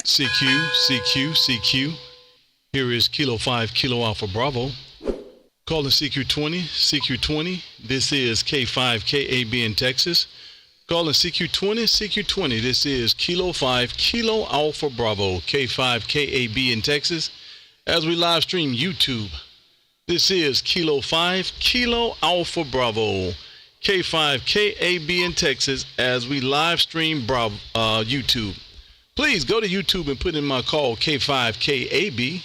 CQ, CQ, CQ. Here is Kilo 5, Kilo Alpha Bravo. Calling CQ20, CQ20. This is K5, KAB in Texas. Calling CQ20, CQ20. This is Kilo 5, Kilo Alpha Bravo, K5, KAB in Texas. As we live stream YouTube. This is Kilo 5, Kilo Alpha Bravo, K5, KAB in Texas. As we live stream YouTube. Please go to YouTube and put in my call K5KAB.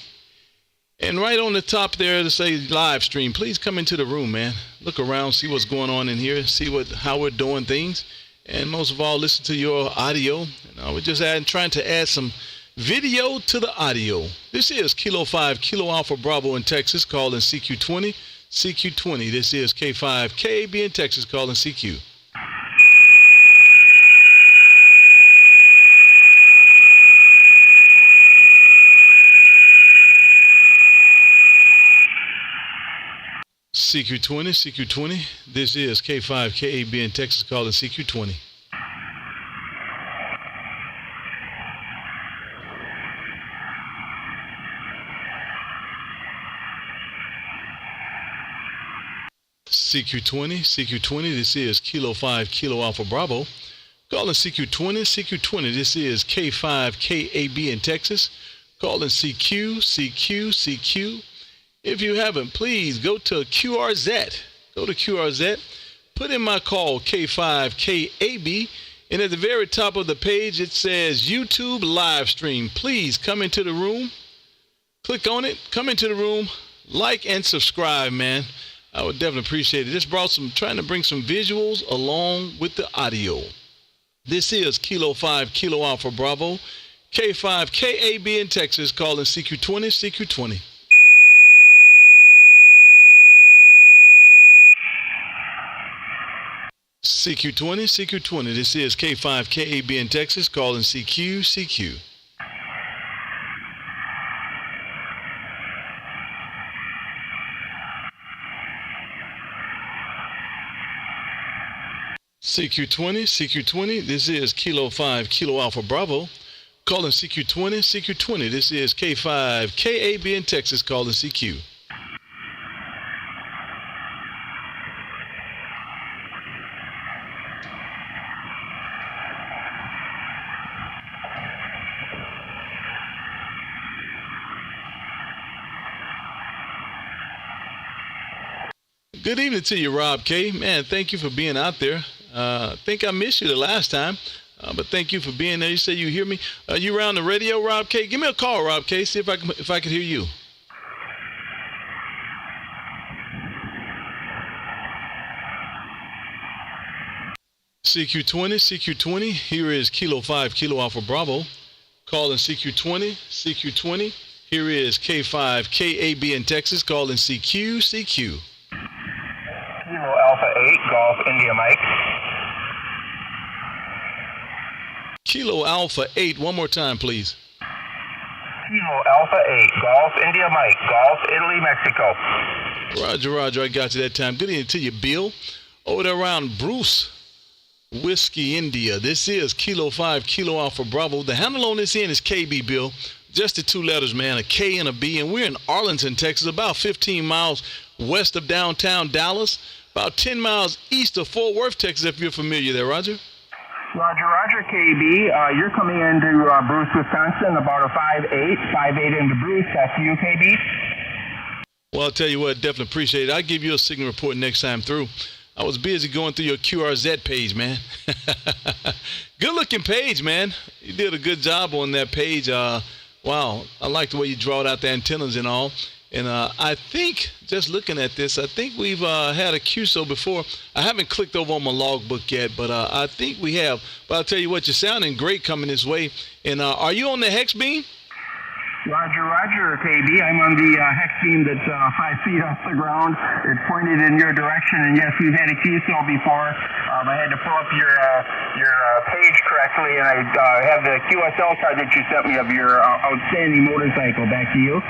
And right on the top there to say live stream, please come into the room, man. Look around, see what's going on in here, see how we're doing things. And most of all, listen to your audio. And we're just trying to add some video to the audio. This is Kilo 5, Kilo Alpha Bravo in Texas, calling CQ20, CQ20. This is K5, KAB in Texas, calling CQ. CQ20, CQ20. This is K5, KAB in Texas, calling CQ20. CQ20, CQ20. This is Kilo 5, Kilo Alpha Bravo, calling CQ20, CQ20. This is K5, KAB in Texas, calling CQ, CQ, CQ. If you haven't, please go to QRZ. Go to QRZ. Put in my call, K5KAB. And at the very top of the page, it says YouTube live stream. Please come into the room. Click on it. Come into the room. Like and subscribe, man. I would definitely appreciate it. This brought trying to bring some visuals along with the audio. This is Kilo 5, Kilo Alpha Bravo, K5KAB in Texas, calling CQ20, CQ20. CQ20, CQ20. This is K5, KAB in Texas, calling CQ, CQ. CQ20, CQ20. This is Kilo 5, Kilo Alpha Bravo, calling CQ20, CQ20. This is K5, KAB in Texas, calling CQ. Good evening to you, Rob K. Man, thank you for being out there. I think I missed you the last time, but thank you for being there. You say you hear me. You around the radio, Rob K? Give me a call, Rob K. See if I can hear you. CQ20, CQ20. Here is Kilo 5, Kilo Alpha Bravo, calling CQ20, CQ20. Here is K5, KAB in Texas, calling CQ, CQ. Kilo Alpha 8, Golf India Mike. Kilo Alpha 8, one more time, please. Kilo Alpha 8, Golf India Mike, Golf Italy, Mexico. Roger, Roger, I got you that time. Good evening to you, Bill. Over there around Bruce, Whiskey, India. This is Kilo 5, Kilo Alpha Bravo. The handle on this end is KB, Bill. Just the two letters, man, a K and a B. And we're in Arlington, Texas, about 15 miles west of downtown Dallas, about 10 miles east of Fort Worth, Texas, if you're familiar there, Roger. Roger, KB. You're coming into Bruce, Wisconsin, about a 5'8" into Bruce. That's you, KB? Well, I'll tell you what, definitely appreciate it. I'll give you a signal report next time through. I was busy going through your QRZ page, man. Good-looking page, man. You did a good job on that page. Wow, I like the way you drawed out the antennas and all. And I think, just looking at this, I think we've had a QSO before. I haven't clicked over on my logbook yet, but I think we have. But I'll tell you what, you're sounding great coming this way. And are you on the hex beam? Roger, KB. I'm on the hex beam that's 5 feet off the ground. It's pointed in your direction, and yes, we've had a QSO before. I had to pull up your page correctly, and I have the QSL card that you sent me of your outstanding motorcycle. Back to you.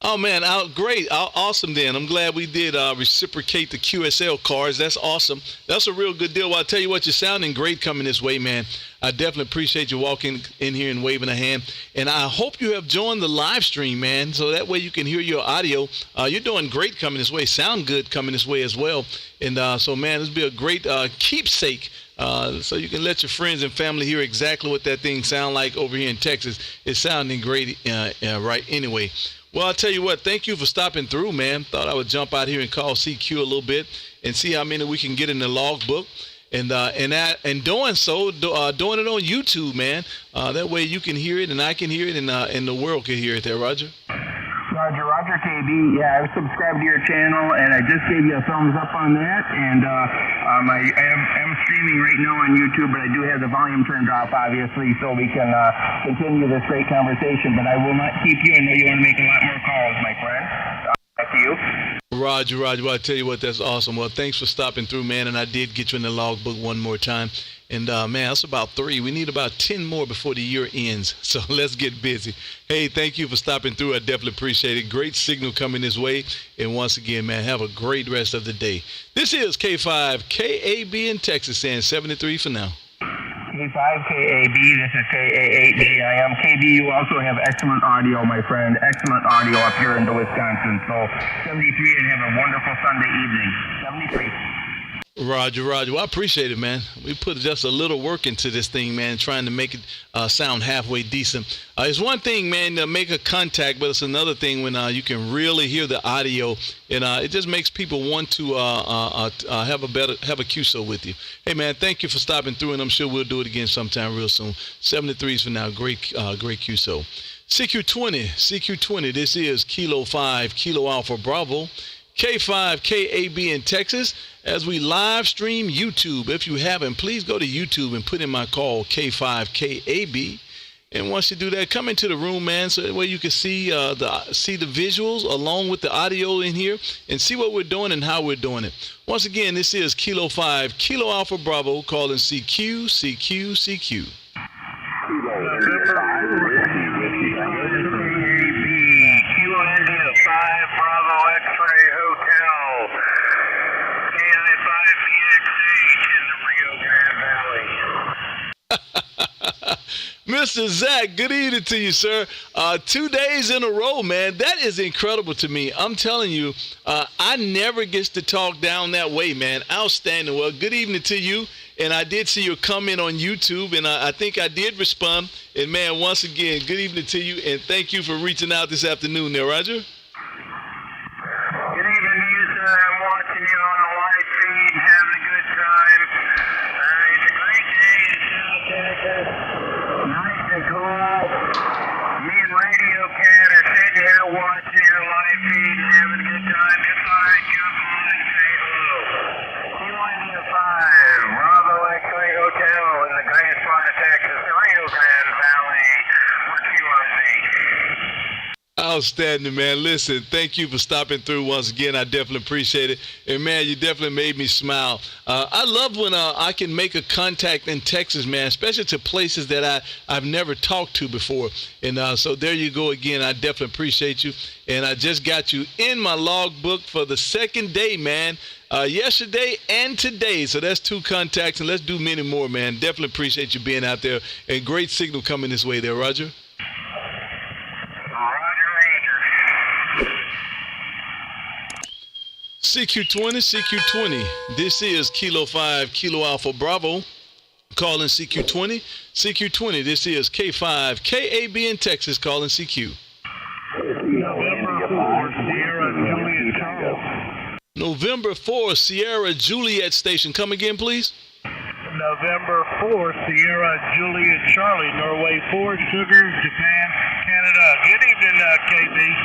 Oh man, great, awesome. Then I'm glad we did reciprocate the QSL cards. That's awesome. That's a real good deal. Well, I'll tell you what, you're sounding great coming this way, man. I definitely appreciate you walking in here and waving a hand. And I hope you have joined the live stream, man, so that way you can hear your audio. You're doing great coming this way. Sound good coming this way as well. And so, man, this will be a great keepsake. So you can let your friends and family hear exactly what that thing sound like over here in Texas. It's sounding great right anyway. Well, I'll tell you what, thank you for stopping through, man. Thought I would jump out here and call CQ a little bit and see how many we can get in the logbook. And doing so, doing it on YouTube, man. That way you can hear it and I can hear it and the world can hear it there, Roger. Roger KB. Yeah, I subscribed to your channel, and I just gave you a thumbs up on that. And I'm streaming right now on YouTube, but I do have the volume turned off, obviously, so we can continue this great conversation. But I will not keep you. I know you want to make a lot more calls, my friend. Back to you. Roger. Well, I tell you what, that's awesome. Well, thanks for stopping through, man. And I did get you in the logbook one more time. And, man, that's about 3. We need about 10 more before the year ends. So let's get busy. Hey, thank you for stopping through. I definitely appreciate it. Great signal coming this way. And once again, man, have a great rest of the day. This is K5KAB in Texas, saying 73 for now. K5KAB, this is KA8B. I am KB. You also have excellent audio, my friend. Excellent audio up here in Wisconsin. So 73 and have a wonderful Sunday evening. 73. Roger. Well, I appreciate it, man. We put just a little work into this thing, man, trying to make it sound halfway decent. It's one thing, man, to make a contact, but it's another thing when you can really hear the audio, and it just makes people want to have a QSO with you. Hey, man, thank you for stopping through, and I'm sure we'll do it again sometime real soon. 73s for now. Great QSO. CQ20. This is Kilo 5, Kilo Alpha Bravo. K5KAB in Texas as we live stream YouTube. If you haven't, please go to YouTube and put in my call K5KAB. And once you do that, come into the room, man, so that way you can see the visuals along with the audio in here and see what we're doing and how we're doing it. Once again, this is Kilo 5, Kilo Alpha Bravo, calling CQ. Kilo 5, India 5, Bravo X-Ray Hotel, KI5PXH in the Rio Grande Valley. Mr. Zach, good evening to you, sir. 2 days in a row, man. That is incredible to me. I'm telling you, I never get to talk down that way, man. Outstanding. Well, good evening to you. And I did see your comment on YouTube, and I think I did respond. And, man, once again, good evening to you, and thank you for reaching out this afternoon there, Roger. Good evening to you, sir. I'm watching you on the live feed, having a good time. It's a great day in South Texas. Nice and cool. Me and Radio Cat are sitting here watching your live feed and having a good time. Just thought I'd jump on and say hello. Q1 5, Bravo X-Ray Hotel in the greatest part of Texas, the Rio Grande Valley, with QRZ. Outstanding, man. Listen, thank you for stopping through once again. I definitely appreciate it. And, man, you definitely made me smile. I love when I can make a contact in Texas, man, especially to places that I've never talked to before. And so there you go again. I definitely appreciate you. And I just got you in my logbook for the second day, man. Yesterday and today. So that's 2 contacts, and let's do many more, man. Definitely appreciate you being out there. And great signal coming this way there, Roger. CQ20. This is Kilo 5, Kilo Alpha Bravo, calling CQ20. CQ20, this is K5KAB in Texas, calling CQ. November 4, Sierra Juliet Station. Come again, please. November 4, Sierra Juliet Charlie, Norway 4, Sugar, Japan, Canada. Good evening, KB.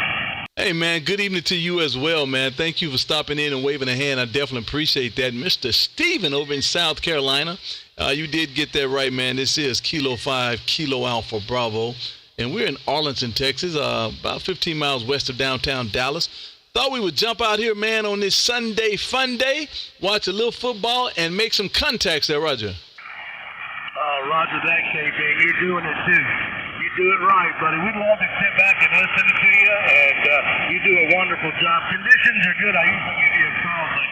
Hey, man, good evening to you as well, man. Thank you for stopping in and waving a hand. I definitely appreciate that. Mr. Steven over in South Carolina, you did get that right, man. This is Kilo 5, Kilo Alpha Bravo, and we're in Arlington, Texas, about 15 miles west of downtown Dallas. Thought we would jump out here, man, on this Sunday fun day, watch a little football, and make some contacts there, Roger. Roger that, KB. You're doing it, too. You do it right, buddy. We'd love to sit back and listen to you, and you do a wonderful job. Conditions are good. I usually give you a call, but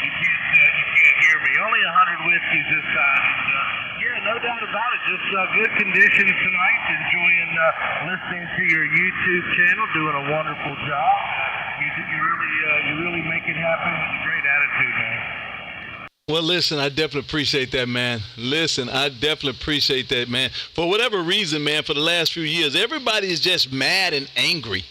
you can't hear me. Only 100 whiskeys this time. Yeah, no doubt about it. Just good conditions tonight. Enjoying listening to your YouTube channel. Doing a wonderful job. You really make it happen with a great attitude, man. Well, listen, I definitely appreciate that, man. For whatever reason, man, for the last few years, everybody is just mad and angry.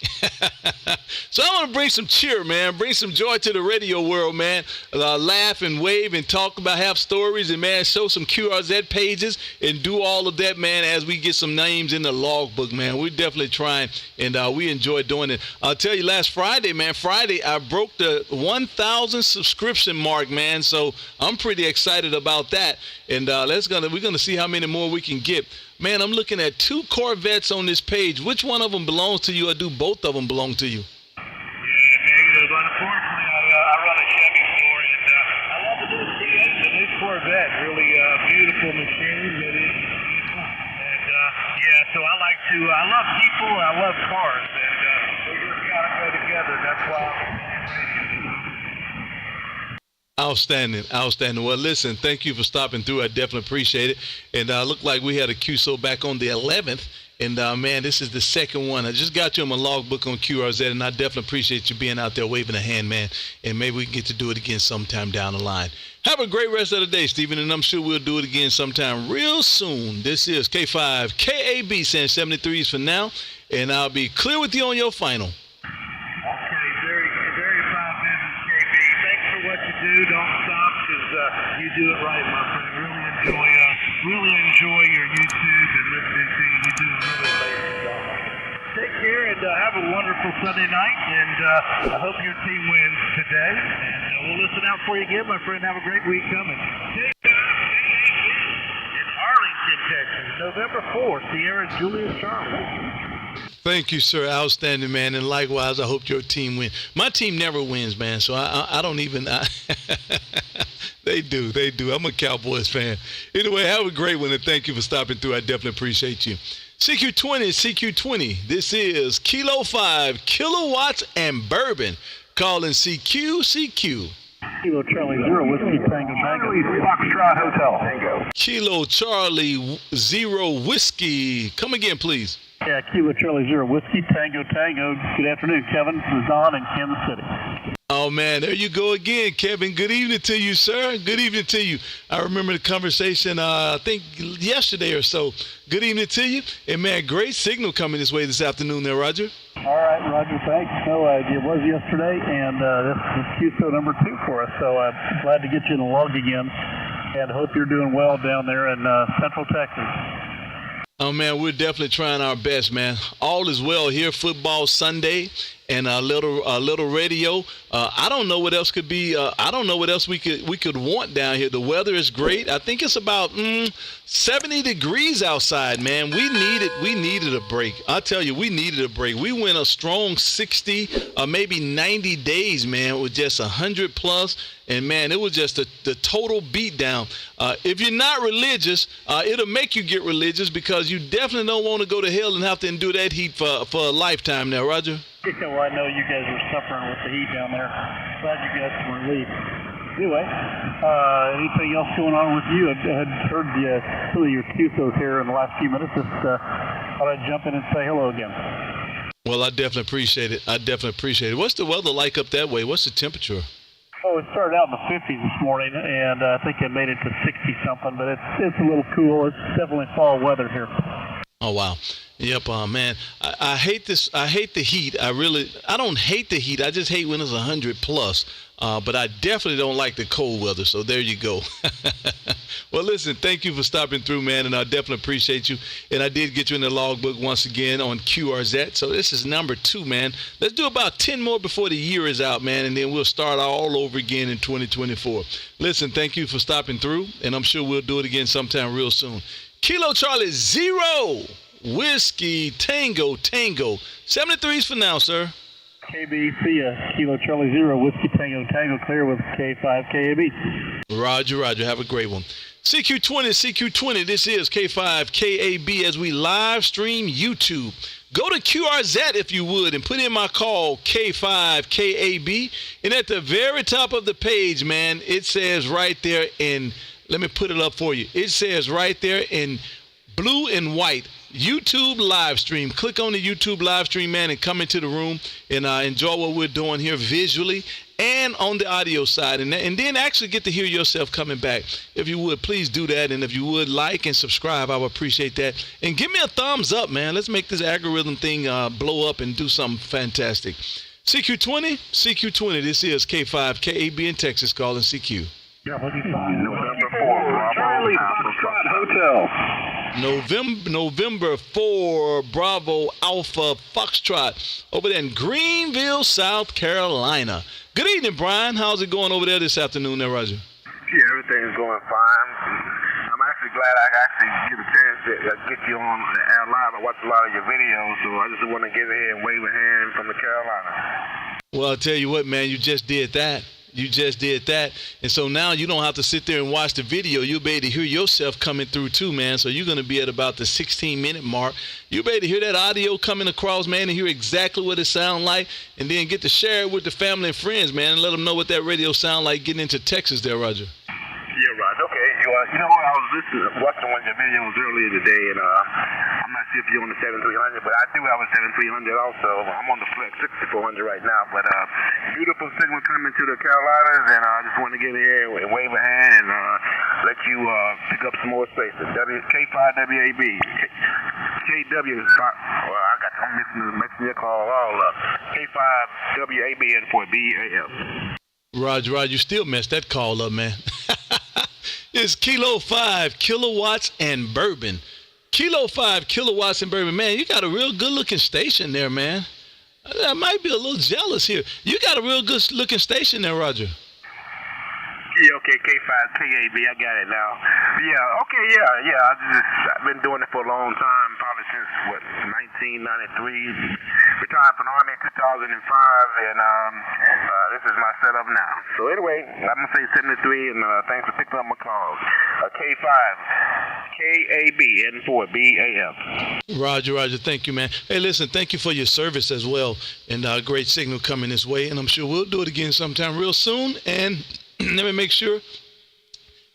So I want to bring some cheer, man. Bring some joy to the radio world, man. Laugh and wave and talk about, have stories, and, man, show some QRZ pages and do all of that, man, as we get some names in the logbook, man. We're definitely trying, and we enjoy doing it. I'll tell you, last Friday, man, I broke the 1,000 subscription mark, man. So I'm pretty excited about that, and we're gonna see how many more we can get. Man, I'm looking at 2 Corvettes on this page. Which one of them belongs to you, or do both of them belong to you? Yeah, negative. Unfortunately, I run a Chevy store, and I love the new C8, the new Corvette. Really beautiful machine. It is beautiful, and so I love people, I love cars, and they just gotta go together. That's why I'm Outstanding. Well, listen, thank you for stopping through. I definitely appreciate it. And looked like we had a QSO back on the 11th. And, man, this is the second one. I just got you on my logbook on QRZ, and I definitely appreciate you being out there waving a hand, man. And maybe we can get to do it again sometime down the line. Have a great rest of the day, Stephen, and I'm sure we'll do it again sometime real soon. This is K5 KAB saying 73s for now, and I'll be clear with you on your final. Don't stop, because you do it right, my friend. Really enjoy your YouTube and listening to you. You do a really amazing job. Take care and have a wonderful Sunday night, and I hope your team wins today. And we'll listen out for you again, my friend. Have a great week coming. In Arlington, Texas, November 4th, Sierra Julia Charlie. Thank you, sir. Outstanding, man. And likewise, I hope your team wins. My team never wins, man. So I don't even. They do. I'm a Cowboys fan. Anyway, have a great one, and thank you for stopping through. I definitely appreciate you. CQ20. This is Kilo 5 Kilowatts and Bourbon. Calling CQ. Kilo Charlie 0 Whiskey Tango Charlie Foxtrot Hotel. Tango. Kilo Charlie 0 Whiskey. Come again, please. Yeah, Kilo Charlie 0 Whiskey Tango. Good afternoon, Kevin. Luzon in Kansas City. Oh, man, there you go again, Kevin. Good evening to you, sir. Good evening to you. I remember the conversation, I think, yesterday or so. Good evening to you. And, man, great signal coming this way this afternoon there, Roger. All right, Roger, thanks. No, it was yesterday, and this is QSO number 2 for us, so I'm glad to get you in the log again, and hope you're doing well down there in Central Texas. Oh, man, we're definitely trying our best, man. All is well here. Football Sunday and a little radio. I don't know what else could be. I don't know what else we could want down here. The weather is great. I think it's about 70 degrees outside, man. We needed a break. I tell you, we needed a break. We went a strong 60, maybe 90 days, man, with just 100 plus. And, man, it was just the total beatdown. If you're not religious, it'll make you get religious, because you definitely don't want to go to hell and have to endure that heat for a lifetime now, Roger. Well, I know you guys are suffering with the heat down there. Glad you got some relief. Anyway, anything else going on with you? I had heard some of your QSOs here in the last few minutes. Just thought I'd jump in and say hello again. Well, I definitely appreciate it. What's the weather like up that way? What's the temperature? Oh, it started out in the 50s this morning, and I think it made it to 60-something, but it's a little cool. It's definitely fall weather here. Oh, wow. Yep, man. I hate this. I hate the heat. I don't hate the heat. I just hate when it's 100 plus. But I definitely don't like the cold weather. So there you go. Well, listen, thank you for stopping through, man. And I definitely appreciate you. And I did get you in the logbook once again on QRZ. So this is number 2, man. Let's do about 10 more before the year is out, man. And then we'll start all over again in 2024. Listen, thank you for stopping through. And I'm sure we'll do it again sometime real soon. Kilo Charlie 0 Whiskey Tango. 73s for now, sir. KB, Kilo Charlie 0 Whiskey Tango, clear with K5 KAB. Roger. Have a great one. CQ20, CQ20, this is K5KAB as we live stream YouTube. Go to QRZ if you would and put in my call K5KAB. And at the very top of the page, man, it says right there in, let me put it up for you. It says right there in blue and white, YouTube live stream. Click on the YouTube live stream, man, and come into the room and enjoy what we're doing here visually and on the audio side, and then actually get to hear yourself coming back. If you would, please do that, and if you would like and subscribe, I would appreciate that. And give me a thumbs up, man. Let's make this algorithm thing blow up and do something fantastic. CQ20, CQ20, this is K5KAB in Texas calling CQ. November 4, Charlie Foxtrot Hotel. November 4, Bravo Alpha Foxtrot over there in Greenville, South Carolina. Good evening, Brian. How's it going over there this afternoon there, Roger? Yeah, everything's going fine. I'm actually glad I actually get a chance to get you on the air live. I watch a lot of your videos, so I just want to get here and wave a hand from the Carolina. Well, I'll tell you what, man, you just did that. You just did that. And so now you don't have to sit there and watch the video. You'll be able to hear yourself coming through too, man. So you're going to be at about the 16-minute mark. You'll be able to hear that audio coming across, man, and hear exactly what it sounds like, and then get to share it with the family and friends, man, and let them know what that radio sound like getting into Texas there, Roger. Yeah, Roger. Okay. You know what? I was watching one of your videos earlier today, and I'm not sure if you're on the 7300, but I do have a 7300 also. I'm on the Flex 6400 right now, but beautiful signal coming to the Carolinas, and I just want to get here and wave a hand and let you pick up some more space. K5WAB. I'm mixing your call all up. K5WAB and for BAF. Roger, you still messed that call up, man. It's Kilo 5 Kilowatts and Bourbon. Kilo 5 Kilowatts and Bourbon. Man, you got a real good-looking station there, man. I might be a little jealous here. You got a real good-looking station there, Roger. Yeah, okay, K5KAB, I got it now. Yeah, okay, yeah. I've been doing it for a long time, probably since, 1993. Retired from the Army in 2005, and this is my setup now. So anyway, I'm going to say 73, and thanks for picking up my calls. K5KAB and for BAF. Roger, thank you, man. Hey, listen, thank you for your service as well, and great signal coming this way, and I'm sure we'll do it again sometime real soon, and let me make sure.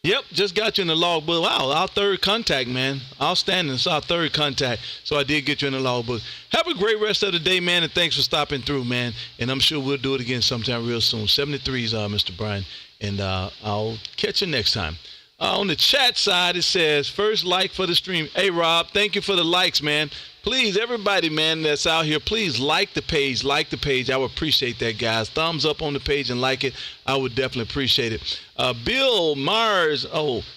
Yep, just got you in the logbook. Wow, our third contact, man. Outstanding. It's our third contact. So I did get you in the logbook. Have a great rest of the day, man, and thanks for stopping through, man. And I'm sure we'll do it again sometime real soon. 73s, Mr. Brian. And I'll catch you next time. On the chat side, it says, first like for the stream. Hey, Rob, thank you for the likes, man. Please, everybody, man, that's out here, please like the page. Like the page. I would appreciate that, guys. Thumbs up on the page and like it. I would definitely appreciate it. Bill Mars,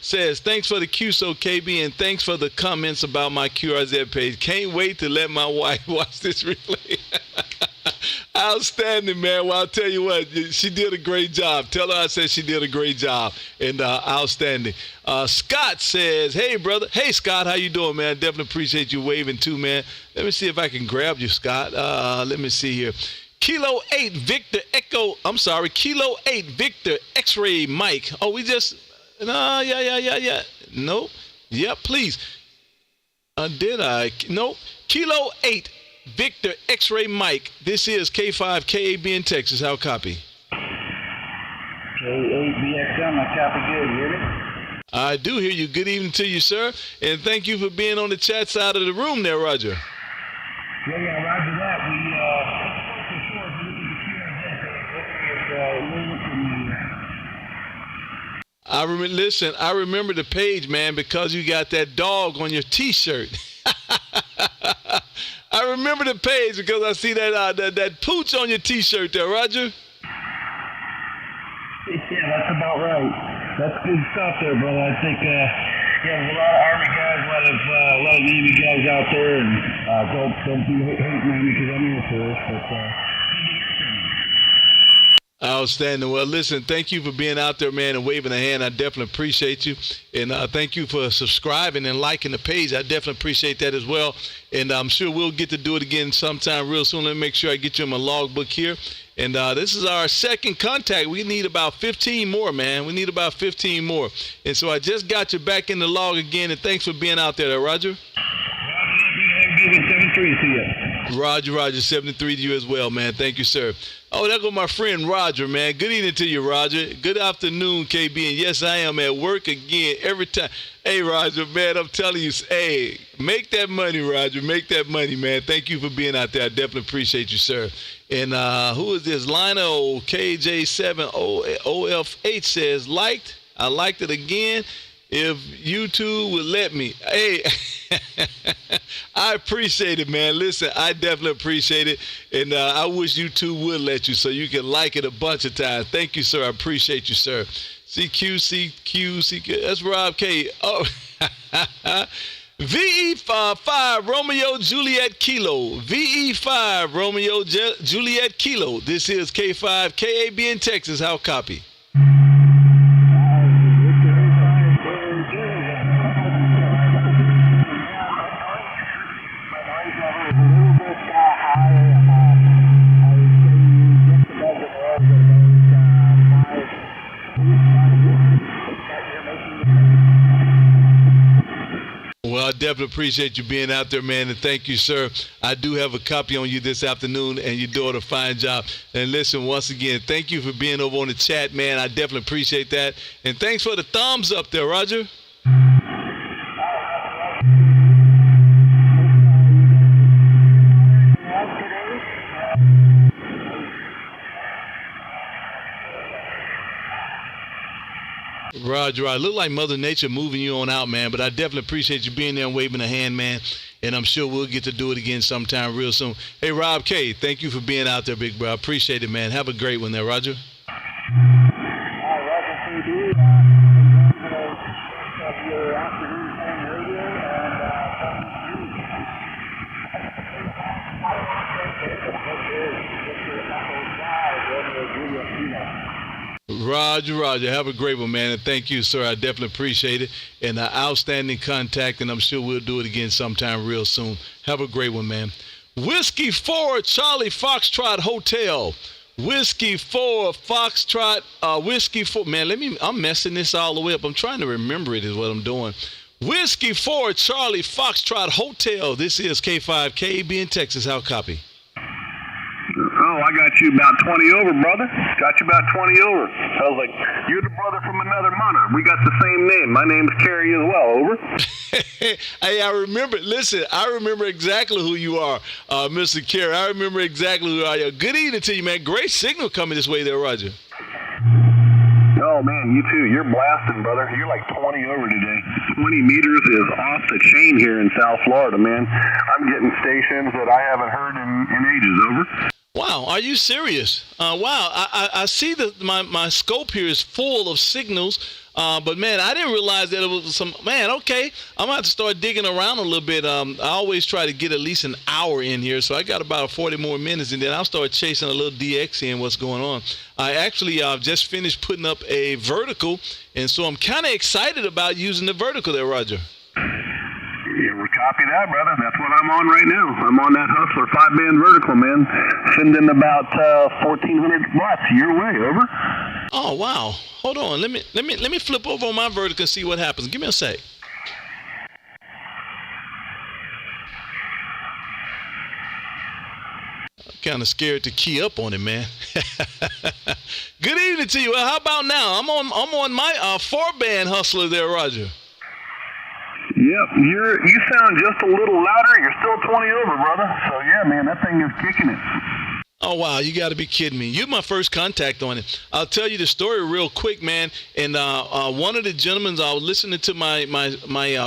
says, thanks for the QSO, KB, and thanks for the comments about my QRZ page. Can't wait to let my wife watch this replay. Outstanding, man. Well, I'll tell you what, she did a great job. Tell her I said she did a great job. And outstanding. Scott says, hey, brother. Hey, Scott, how you doing, man? Definitely appreciate you waving too, man. Let me see if I can grab you, Scott. Let me see here. Kilo 8 Victor X-Ray Mike. Oh, we just, yeah. Nope. Yep, please. Did I? Nope. Kilo 8 Victor X-Ray Mike. This is K5KAB in Texas. How copy? K8BXM, I copy good. You hear me? I do hear you. Good evening to you, sir. And thank you for being on the chat side of the room there, Roger. Yeah, roger that. I remember the page, man, because you got that dog on your T-shirt. I remember the page because I see that pooch on your T-shirt there, Roger. Yeah, that's about right. That's good stuff there, brother. I think there's a lot of Army guys, a lot of Navy guys out there, and don't be hating on me because I'm Air Force, but Outstanding. Well, listen, thank you for being out there, man, and waving a hand. I definitely appreciate you. And thank you for subscribing and liking the page. I definitely appreciate that as well. And I'm sure we'll get to do it again sometime real soon. Let me make sure I get you in my logbook here. And this is our second contact. We need about 15 more, man. We need about 15 more. And so I just got you back in the log again, and thanks for being out there, Roger. Give it 7-3 to you. Roger, 73 to you as well, man. Thank you, sir. Oh, there goes my friend Roger, man. Good evening to you, Roger. Good afternoon, KB. And yes, I am at work again every time. Hey, Roger, man, I'm telling you, hey, make that money, Roger. Make that money, man. Thank you for being out there. I definitely appreciate you, sir. And who is this? Lionel KJ7OFH says, liked. I liked it again. If YouTube would let me. Hey, I appreciate it, man. Listen, I definitely appreciate it. And I wish YouTube would let you so you can like it a bunch of times. Thank you, sir. I appreciate you, sir. CQ. That's Rob K. Oh, VE5 Romeo Juliet Kilo. VE5 Romeo Juliet Kilo. This is K5 KAB in Texas. How copy? Well, I definitely appreciate you being out there, man, and thank you, sir. I do have a copy on you this afternoon, and you're doing a fine job. And listen, once again, thank you for being over on the chat, man. I definitely appreciate that. And thanks for the thumbs up there, Roger. Roger, I look like Mother Nature moving you on out, man, but I definitely appreciate you being there and waving a hand, man, and I'm sure we'll get to do it again sometime real soon. Hey, Rob K., thank you for being out there, big bro. I appreciate it, man. Have a great one there, Roger. Roger. Have a great one, man. And thank you, sir. I definitely appreciate it. And outstanding contact, and I'm sure we'll do it again sometime real soon. Have a great one, man. Whiskey 4 Charlie Foxtrot Hotel. Whiskey 4 Foxtrot, Whiskey 4. Man, I'm messing this all the way up. I'm trying to remember it is what I'm doing. Whiskey 4 Charlie Foxtrot Hotel. This is K5 KAB in Texas. How copy? Oh, I got you about 20 over, brother. Got you about 20 over. I was like, you're the brother from another mother. We got the same name. My name's Kerry as well, over. Hey, I remember. Listen, I remember exactly who you are, Mr. Kerry. I remember exactly who you are. Good evening to you, man. Great signal coming this way there, Roger. Oh, man, you too. You're blasting, brother. You're like 20 over today. 20 meters is off the chain here in South Florida, man. I'm getting stations that I haven't heard in ages, over. Wow, are you serious? Wow, I see that my scope here is full of signals, but man, I didn't realize that it was some, man, okay, I'm going to have to start digging around a little bit. I always try to get at least an hour in here, so I got about 40 more minutes, and then I'll start chasing a little DX in what's going on. I actually just finished putting up a vertical, and so I'm kind of excited about using the vertical there, Roger. Yeah, we'll copy that, brother. That's what I'm on right now. I'm on that Hustler 5-band vertical, man. Sending about 1,400 watts your way, over. Oh wow! Hold on. Let me flip over on my vertical and see what happens. Give me a sec. I'm kind of scared to key up on it, man. Good evening to you. Well, how about now? I'm on my 4-band Hustler there, Roger. Yep, you sound just a little louder. You're still 20 over, brother. So yeah, man, that thing is kicking it. Oh wow, you got to be kidding me! You're my first contact on it. I'll tell you the story real quick, man. And one of the gentlemen, I was listening to my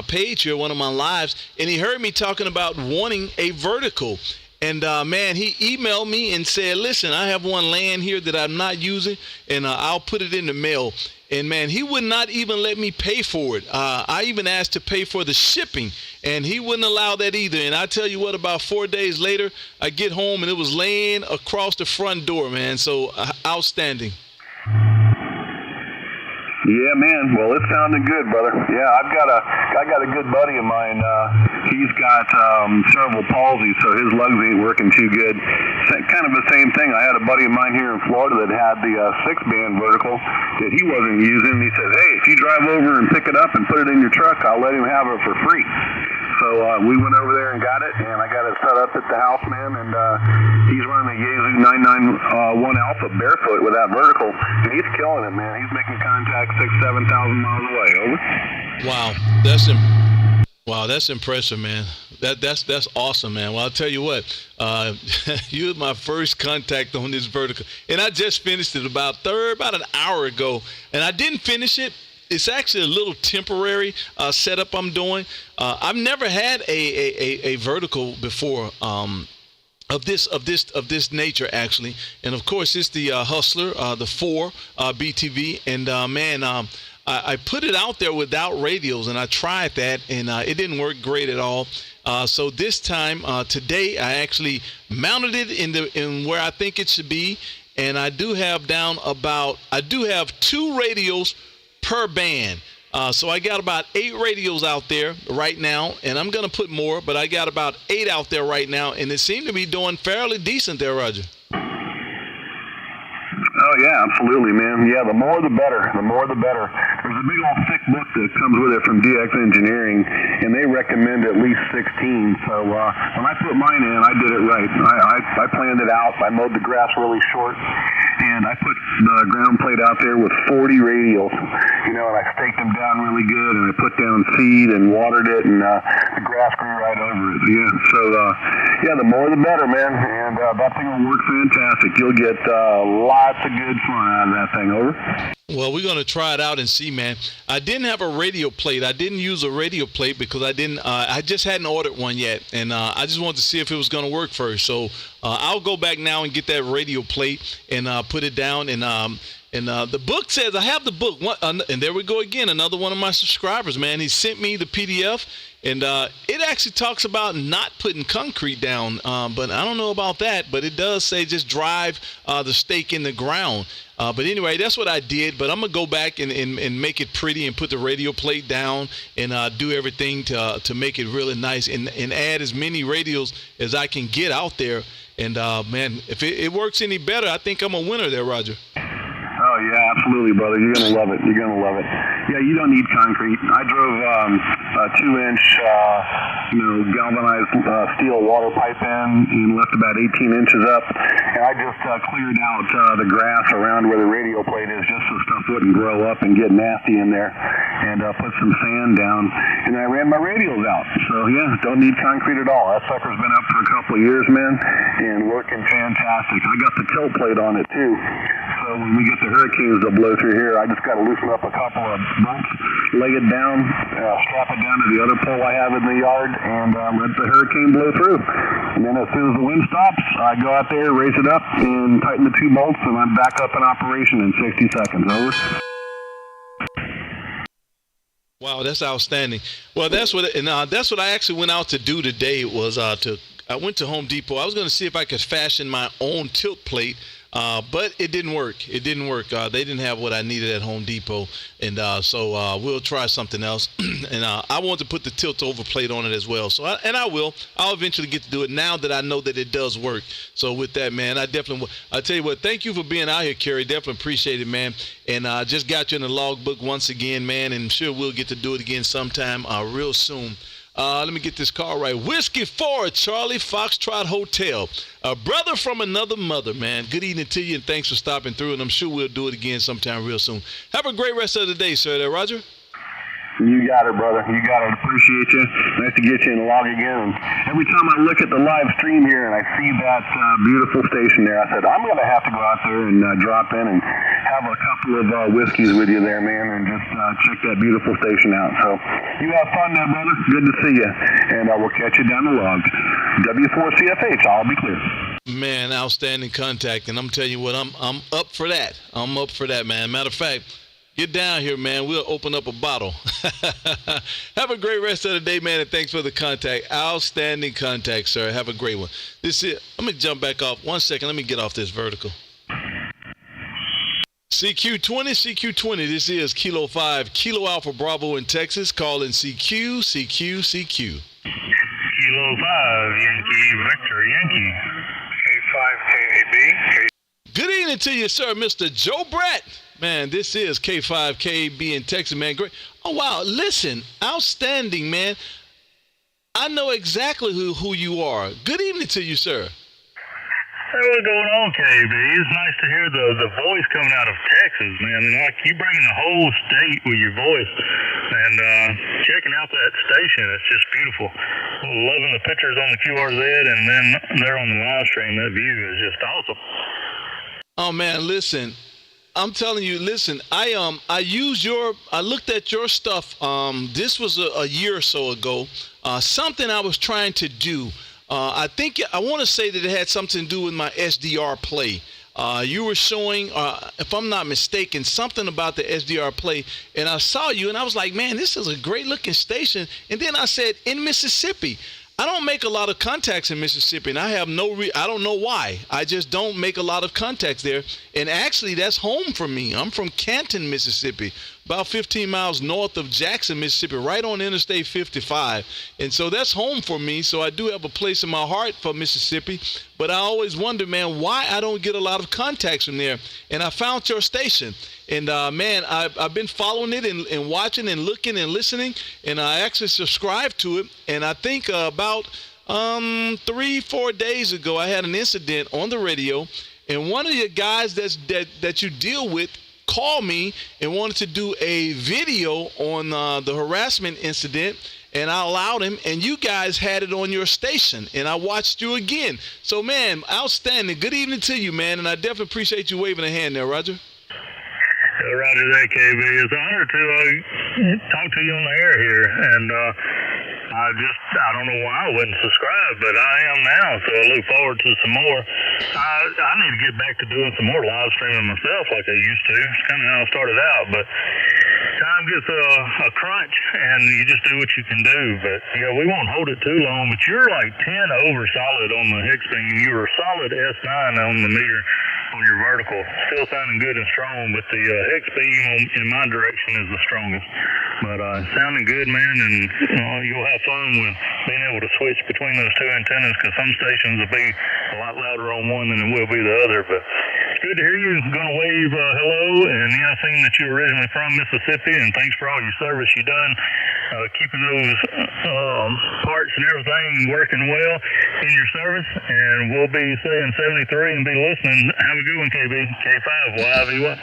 page here, one of my lives, and he heard me talking about wanting a vertical. And, man, he emailed me and said, listen, I have one land here that I'm not using, and I'll put it in the mail. And, man, he would not even let me pay for it. I even asked to pay for the shipping, and he wouldn't allow that either. And I tell you what, about 4 days later, I get home, and it was laying across the front door, man. So, outstanding. Yeah, man. Well, it sounded good, brother. Yeah, I got a good buddy of mine. He's got cerebral palsy, so his legs ain't working too good. Kind of the same thing. I had a buddy of mine here in Florida that had the 6-band vertical that he wasn't using. He said, hey, if you drive over and pick it up and put it in your truck, I'll let him have it for free. So we went over there and got it, and I got it set up at the house, man, and he's running a Yaesu 991 Alpha barefoot with that vertical, and he's killing it, man. He's making contact 6,000 to 7,000 miles away. Over. Wow, that's impressive, man. That's awesome, man. Well, I'll tell you what, you were my first contact on this vertical, and I just finished it about an hour ago, and I didn't finish it. It's actually a little temporary setup I'm doing. I've never had a vertical before of this nature, actually, and of course it's the Hustler, the 4 BTV, and man, I put it out there without radios, and I tried that, and it didn't work great at all. So this time, today, I actually mounted it in where I think it should be, and I do have 2 radios per band. So I got about 8 radios out there right now, and I'm going to put more, but I got about 8 out there right now, and it seemed to be doing fairly decent there, Roger. Oh, yeah, absolutely, man. Yeah, the more the better. The more the better. There's a big old thick book that comes with it from DX Engineering, and they recommend at least 16. So when I put mine in, I did it right. I planned it out. I mowed the grass really short, and I put the ground plate out there with 40 radials, and I staked them down really good, and I put down seed and watered it, and the grass grew right over it. Yeah, so the more the better, man, and that thing will work fantastic. You'll get lots of good fun out of that thing. Over. Well, we're going to try it out and see, man. I didn't have a radio plate. I didn't use a radio plate because I just hadn't ordered one yet, and I just wanted to see if it was going to work first. So I'll go back now and get that radio plate and put it down. And the book says, I have the book. And there we go again, another one of my subscribers, man. He sent me the PDF, and it actually talks about not putting concrete down, but I don't know about that. But it does say just drive the stake in the ground. But anyway, that's what I did. But I'm going to go back and make it pretty and put the radio plate down and do everything to make it really nice and add as many radios as I can get out there. And, man, if it works any better, I think I'm a winner there, Roger. Oh, yeah, absolutely, brother. You're going to love it. You're going to love it. Yeah, you don't need concrete. I drove a 2-inch, galvanized steel water pipe in and left about 18 inches up. And I just cleared out the grass around where the radio plate is just so stuff wouldn't grow up and get nasty in there, and put some sand down. And I ran my radios out. So, yeah, don't need concrete at all. That sucker's been up for a couple of years, man, and working fantastic. I got the tilt plate on it, too. So when we get the hurricanes that blow through here, I just got to loosen up a couple of bolts, lay it down, strap it down to the other pole I have in the yard, and let the hurricane blow through. And then as soon as the wind stops, I go out there, raise it up, and tighten the 2 bolts, and I'm back up in operation in 60 seconds. Over. Wow, that's outstanding. Well, that's what I actually went out to do today. I went to Home Depot. I was going to see if I could fashion my own tilt plate. But it didn't work. They didn't have what I needed at Home Depot, and so we'll try something else. And I want to put the tilt over plate on it as well. So I'll eventually get to do it now that I know that it does work. So with that, man, I tell you what, thank you for being out here, Kerry. Definitely appreciate it, man. And I just got you in the logbook once again, man, and I'm sure we'll get to do it again sometime real soon. Let me get this call right. Whiskey 4, Charlie Foxtrot Hotel. A brother from another mother, man. Good evening to you, and thanks for stopping through, and I'm sure we'll do it again sometime real soon. Have a great rest of the day, sir. There, Roger. You got it, brother. You got it. Appreciate you. Nice to get you in the log again. And every time I look at the live stream here and I see that beautiful station there, I said, I'm going to have to go out there and drop in and have a couple of whiskeys with you there, man, and just check that beautiful station out. So you have fun there, brother. Good to see you. And we'll catch you down the log. W4CFH, I'll be clear. Man, outstanding contact, and I'm telling you what, I'm up for that. I'm up for that, man. Matter of fact, get down here, man. We'll open up a bottle. Have a great rest of the day, man, and thanks for the contact. Outstanding contact, sir. Have a great one. This is. Let me jump back off. 1 second. Let me get off this vertical. CQ20. This is Kilo 5, Kilo Alpha Bravo in Texas. Calling CQ. Kilo 5, Yankee, Victor, Yankee. K5KAB. Good evening to you, sir, Mr. Joe Brett. Man, this is K5KAB in Texas, man. Great. Oh, wow. Listen, outstanding, man. I know exactly who you are. Good evening to you, sir. Hey, what's going on, KB? It's nice to hear the voice coming out of Texas, man. And like you bringing the whole state with your voice and checking out that station. It's just beautiful. Loving the pictures on the QRZ and then there on the live stream. That view is just awesome. Oh, man, listen. I'm telling you, listen, I looked at your stuff. This was a year or so ago. Something I was trying to do. I want to say that it had something to do with my SDR play. You were showing, if I'm not mistaken, something about the SDR play, and I saw you, and I was like, man, this is a great-looking station. And then I said, in Mississippi. I don't make a lot of contacts in Mississippi, and I have I don't know why. I just don't make a lot of contacts there. And actually, that's home for me. I'm from Canton, Mississippi, about 15 miles north of Jackson, Mississippi, right on Interstate 55. And so that's home for me. So I do have a place in my heart for Mississippi. But I always wonder, man, why I don't get a lot of contacts from there. And I found your station. And, man, I've been following it and watching and looking and listening. And I actually subscribed to it. And I think about 3-4 days ago, I had an incident on the radio. And one of the guys that you deal with called me and wanted to do a video on the harassment incident. And I allowed him, and you guys had it on your station, and I watched you again. So, man, outstanding. Good evening to you, man, and I definitely appreciate you waving a hand there, Roger. Roger that, KB. It's an honor to talk to you on the air here, and I don't know why I wouldn't subscribe, but I am now, so I look forward to some more. I need to get back to doing some more live streaming myself like I used to. It's kind of how I started out, but time gets a crunch, and you just do what you can do. But, yeah, we won't hold it too long, but you're like 10 over solid on the hex beam. You were solid S9 on the meter on your vertical. Still sounding good and strong, but the hex beam in my direction is the strongest. But sounding good, man, and you'll have fun with being able to switch between those two antennas, because some stations will be a lot louder on one than it will be the other. But it's good to hear you. I'm going to wave hello, and yeah, I've seen that you're originally from Mississippi, and thanks for all your service you've done, keeping those parts and everything working well in your service. And we'll be saying 73 and be listening. Have a good one, KB. K5, YV1.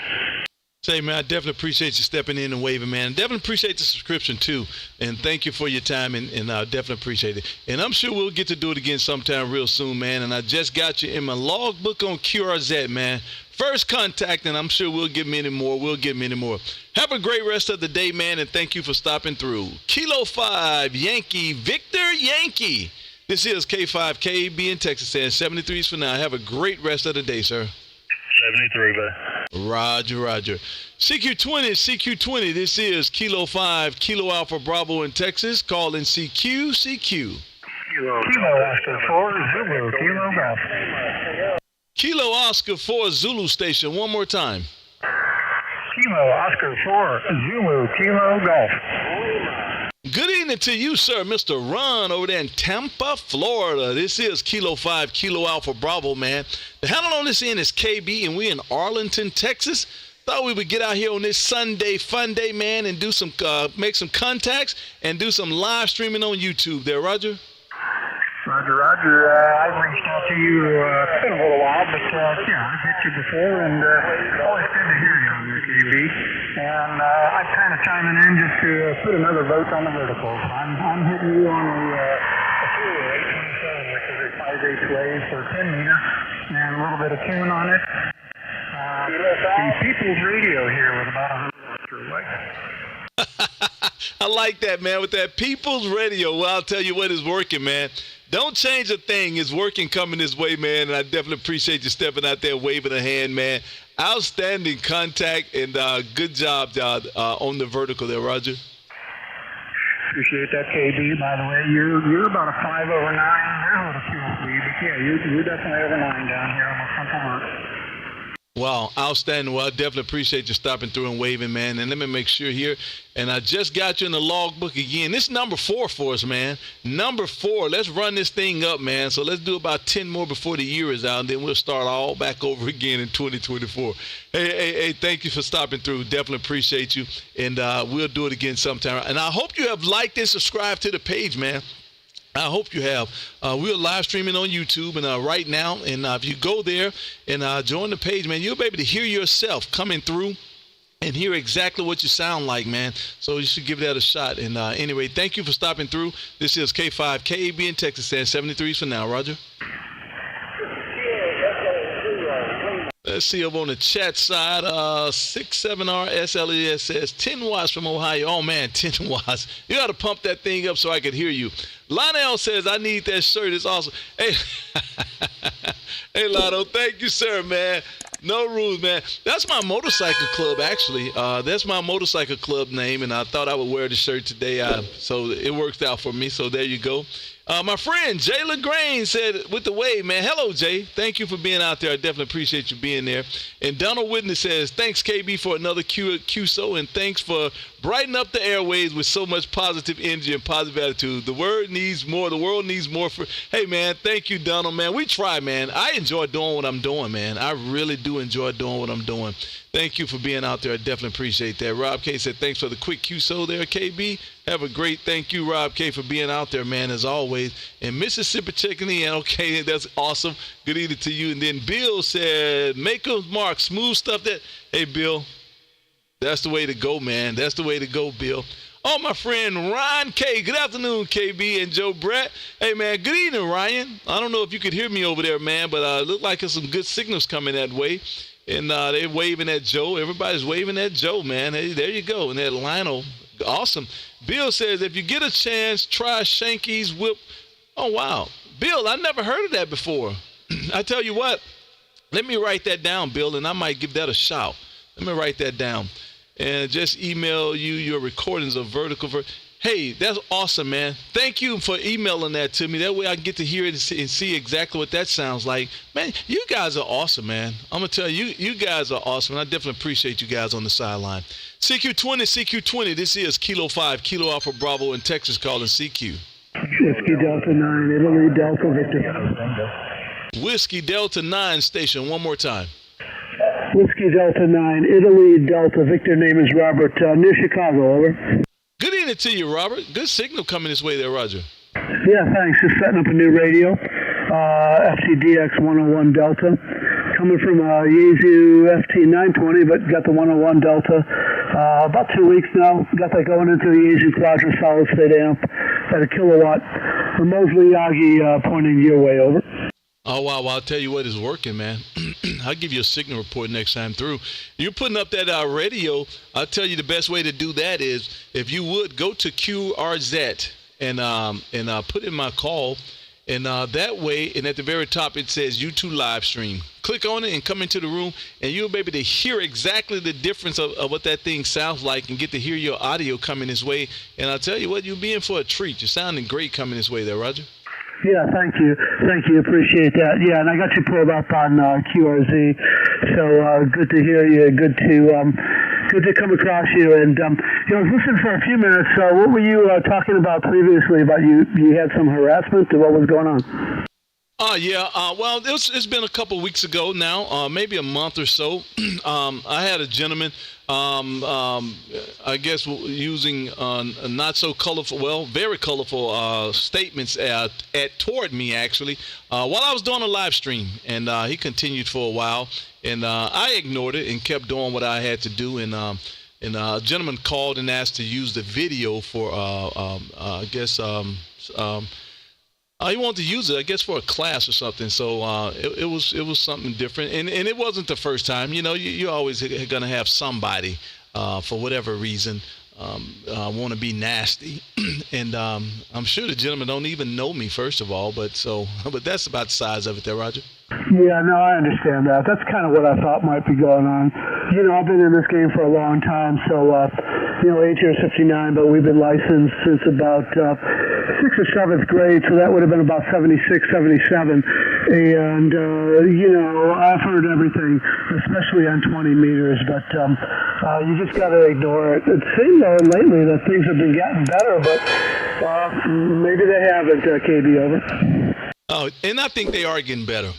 Say, man, I definitely appreciate you stepping in and waving, man. Definitely appreciate the subscription, too. And thank you for your time, and I definitely appreciate it. And I'm sure we'll get to do it again sometime real soon, man. And I just got you in my logbook on QRZ, man. First contact, and I'm sure we'll get many more. Have a great rest of the day, man, and thank you for stopping through. Kilo 5, Yankee, Victor Yankee. This is K5KAB in Texas, and 73s for now. Have a great rest of the day, sir. 73, buddy. Roger. CQ20. This is Kilo 5, Kilo Alpha Bravo in Texas. Calling CQ. Kilo Oscar 4, Zulu, Kilo Golf. Kilo Oscar 4, Zulu station. One more time. Kilo Oscar 4, Zulu, Kilo Golf. Good evening to you, sir, Mr. Ron over there in Tampa, Florida. This is Kilo 5, Kilo Alpha Bravo, man. The handle on this end is KB, and we're in Arlington, Texas. Thought we would get out here on this Sunday Funday, man, and do some make some contacts and do some live streaming on YouTube there, Roger. Roger. I've reached out to you, it's been a little while, but yeah, I've hit you before, and always good to hear you on your TV. And I'm kind of chiming in just to put another vote on the verticals. I'm hitting you on the 827, which is a 5/8 wave for 10 meter, and a little bit of tune on it. The People's Radio here with about 100 watts away. I like that, man. With that People's Radio, well, I'll tell you what is working, man. Don't change a thing. It's working coming this way, man. And I definitely appreciate you stepping out there, waving a hand, man. Outstanding contact and good job on the vertical there, Roger. Appreciate that, KB. By the way, you're about a 5 over 9. There's a little fuel for you, but yeah, you're definitely over 9 down here on the frontal mark. Wow, outstanding. Well, I definitely appreciate you stopping through and waving, man. And let me make sure here. And I just got you in the logbook again. This is number 4 for us, man. Number 4. Let's run this thing up, man. So let's do about 10 more before the year is out, and then we'll start all back over again in 2024. Hey, thank you for stopping through. Definitely appreciate you. And we'll do it again sometime. And I hope you have liked and subscribed to the page, man. I hope you have. We're live streaming on YouTube and right now. And if you go there and join the page, man, you'll be able to hear yourself coming through and hear exactly what you sound like, man. So you should give that a shot. And anyway, thank you for stopping through. This is K5 KAB in Texas, stand 73s for now, Roger. Let's see over on the chat side. 67RSLES says 10 watts from Ohio. Oh, man, 10 watts. You got to pump that thing up so I can hear you. Lionel says, I need that shirt. It's awesome. Hey, hey, Lotto, thank you, sir, man. No rules, man. That's my motorcycle club, actually. That's my motorcycle club name, and I thought I would wear the shirt today, so it worked out for me. So there you go. My friend Jay LaGrange said with the wave, man. Hello, Jay. Thank you for being out there. I definitely appreciate you being there. And Donald Witness says, thanks, KB, for another QSO, and thanks for brightening up the airways with so much positive energy and positive attitude. The word needs more. The world needs more. Hey, man, thank you, Donald, man. We try, man. I enjoy doing what I'm doing, man. I really do enjoy doing what I'm doing. Thank you for being out there. I definitely appreciate that. Rob K said, thanks for the quick QSO there, KB. Have a great thank you, Rob K, for being out there, man, as always. And Mississippi checking in. Okay, that's awesome. Good evening to you. And then Bill said, make a mark, smooth stuff that. Hey, Bill, that's the way to go, man. That's the way to go, Bill. Oh, my friend Ryan K. Good afternoon, KB and Joe Brett. Hey, man, good evening, Ryan. I don't know if you could hear me over there, man, but it looked like there's some good signals coming that way. And they're waving at Joe. Everybody's waving at Joe, man. Hey, there you go. And that Lionel, awesome. Bill says, if you get a chance, try Shanky's whip. Oh, wow. Bill, I never heard of that before. I tell you what, let me write that down, Bill, and I might give that a shout. Let me write that down. And just email you your recordings of vertical. Hey, that's awesome, man. Thank you for emailing that to me. That way I can get to hear it and see exactly what that sounds like. Man, you guys are awesome, man. I'm going to tell you, you guys are awesome, and I definitely appreciate you guys on the sideline. CQ20, this is Kilo 5, Kilo Alpha Bravo in Texas calling CQ. Whiskey Delta 9, Italy Delta Victor. Whiskey Delta 9 station, one more time. Whiskey Delta 9, Italy Delta Victor, name is Robert, near Chicago, over. Good evening to you, Robert. Good signal coming this way there, Roger. Yeah, thanks. Just setting up a new radio, FTDX 101 Delta. Coming from Yaesu FT 920, but got the 101 Delta about 2 weeks now. Got that going into the Yaesu Quadra solid state amp at a kilowatt. From Mosley Yagi pointing your way, over. Oh, wow. Well, I'll tell you what, it's working, man. I'll give you a signal report next time through. You're putting up that radio. I'll tell you the best way to do that is, if you would, go to QRZ and put in my call. And that way, and at the very top, it says YouTube live stream. Click on it and come into the room, and you'll be able to hear exactly the difference of what that thing sounds like and get to hear your audio coming this way. And I'll tell you what, you'll be in for a treat. You're sounding great coming this way there, Roger. Yeah, thank you. Appreciate that. Yeah, and I got you pulled up on QRZ, so good to hear you. Good to come across you. And I was listening for a few minutes. What were you talking about previously? About you had some harassment, or what was going on? Well, it's been a couple weeks ago now, maybe a month or so. I had a gentleman, I guess, using not so colorful, well, very colorful statements toward me, actually, while I was doing a live stream. And he continued for a while, and I ignored it and kept doing what I had to do. And a gentleman called and asked to use the video for, I guess, he wanted to use it, I guess, for a class or something. So it was something different, and it wasn't the first time. You know, you're always going to have somebody for whatever reason want to be nasty, and I'm sure the gentleman don't even know me first of all. But that's about the size of it, there, Roger. Yeah, no, I understand that. That's kind of what I thought might be going on. I've been in this game for a long time, so age here is 59, but we've been licensed since about 6th or 7th grade, so that would have been about 76, 77. And I've heard everything, especially on 20 meters, but you just got to ignore it. It seems lately that things have been getting better, but maybe they haven't. KB, over. Oh, and I think they are getting better.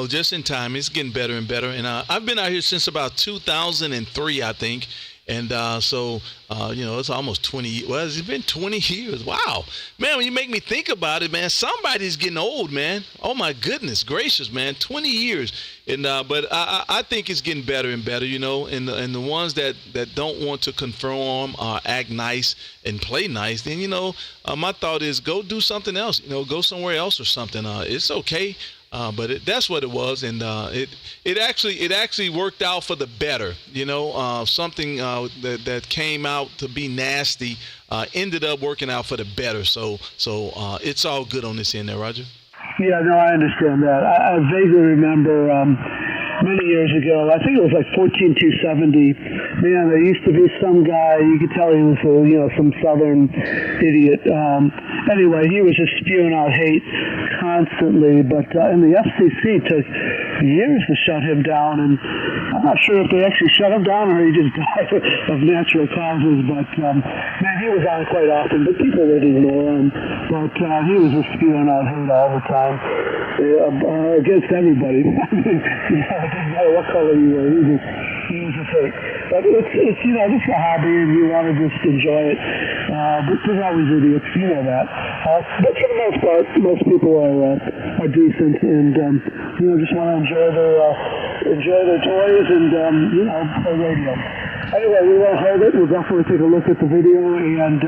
Just in time. It's getting better and better. And I've been out here since about 2003, I think. And it's almost 20. Well, it's been 20 years. Wow. Man, when you make me think about it, man, somebody's getting old, man. Oh, my goodness gracious, man. 20 years. And but I think it's getting better and better, and the ones that don't want to conform, act nice and play nice, then, my thought is go do something else, go somewhere else or something. It's okay. But that's what it was, and it actually worked out for the better. Something that came out to be nasty ended up working out for the better. So it's all good on this end there, Roger. Yeah, no, I understand that. I vaguely remember many years ago, I think it was like 14270. Man, there used to be some guy, you could tell he was some southern idiot. Anyway, he was just spewing out hate constantly, but and the FCC took years to shut him down, and I'm not sure if they actually shut him down or he just died of natural causes, but man, he was on quite often, but people would ignore him. But he was just spewing out hate all the time against everybody. It didn't matter what color you were, he was a fake. But it's just a hobby, and you want to just enjoy it. But there's always idiots, that. But for the most part, most people are decent, and just want to enjoy their toys and play radio. Anyway, we won't hold it. We'll definitely take a look at the video and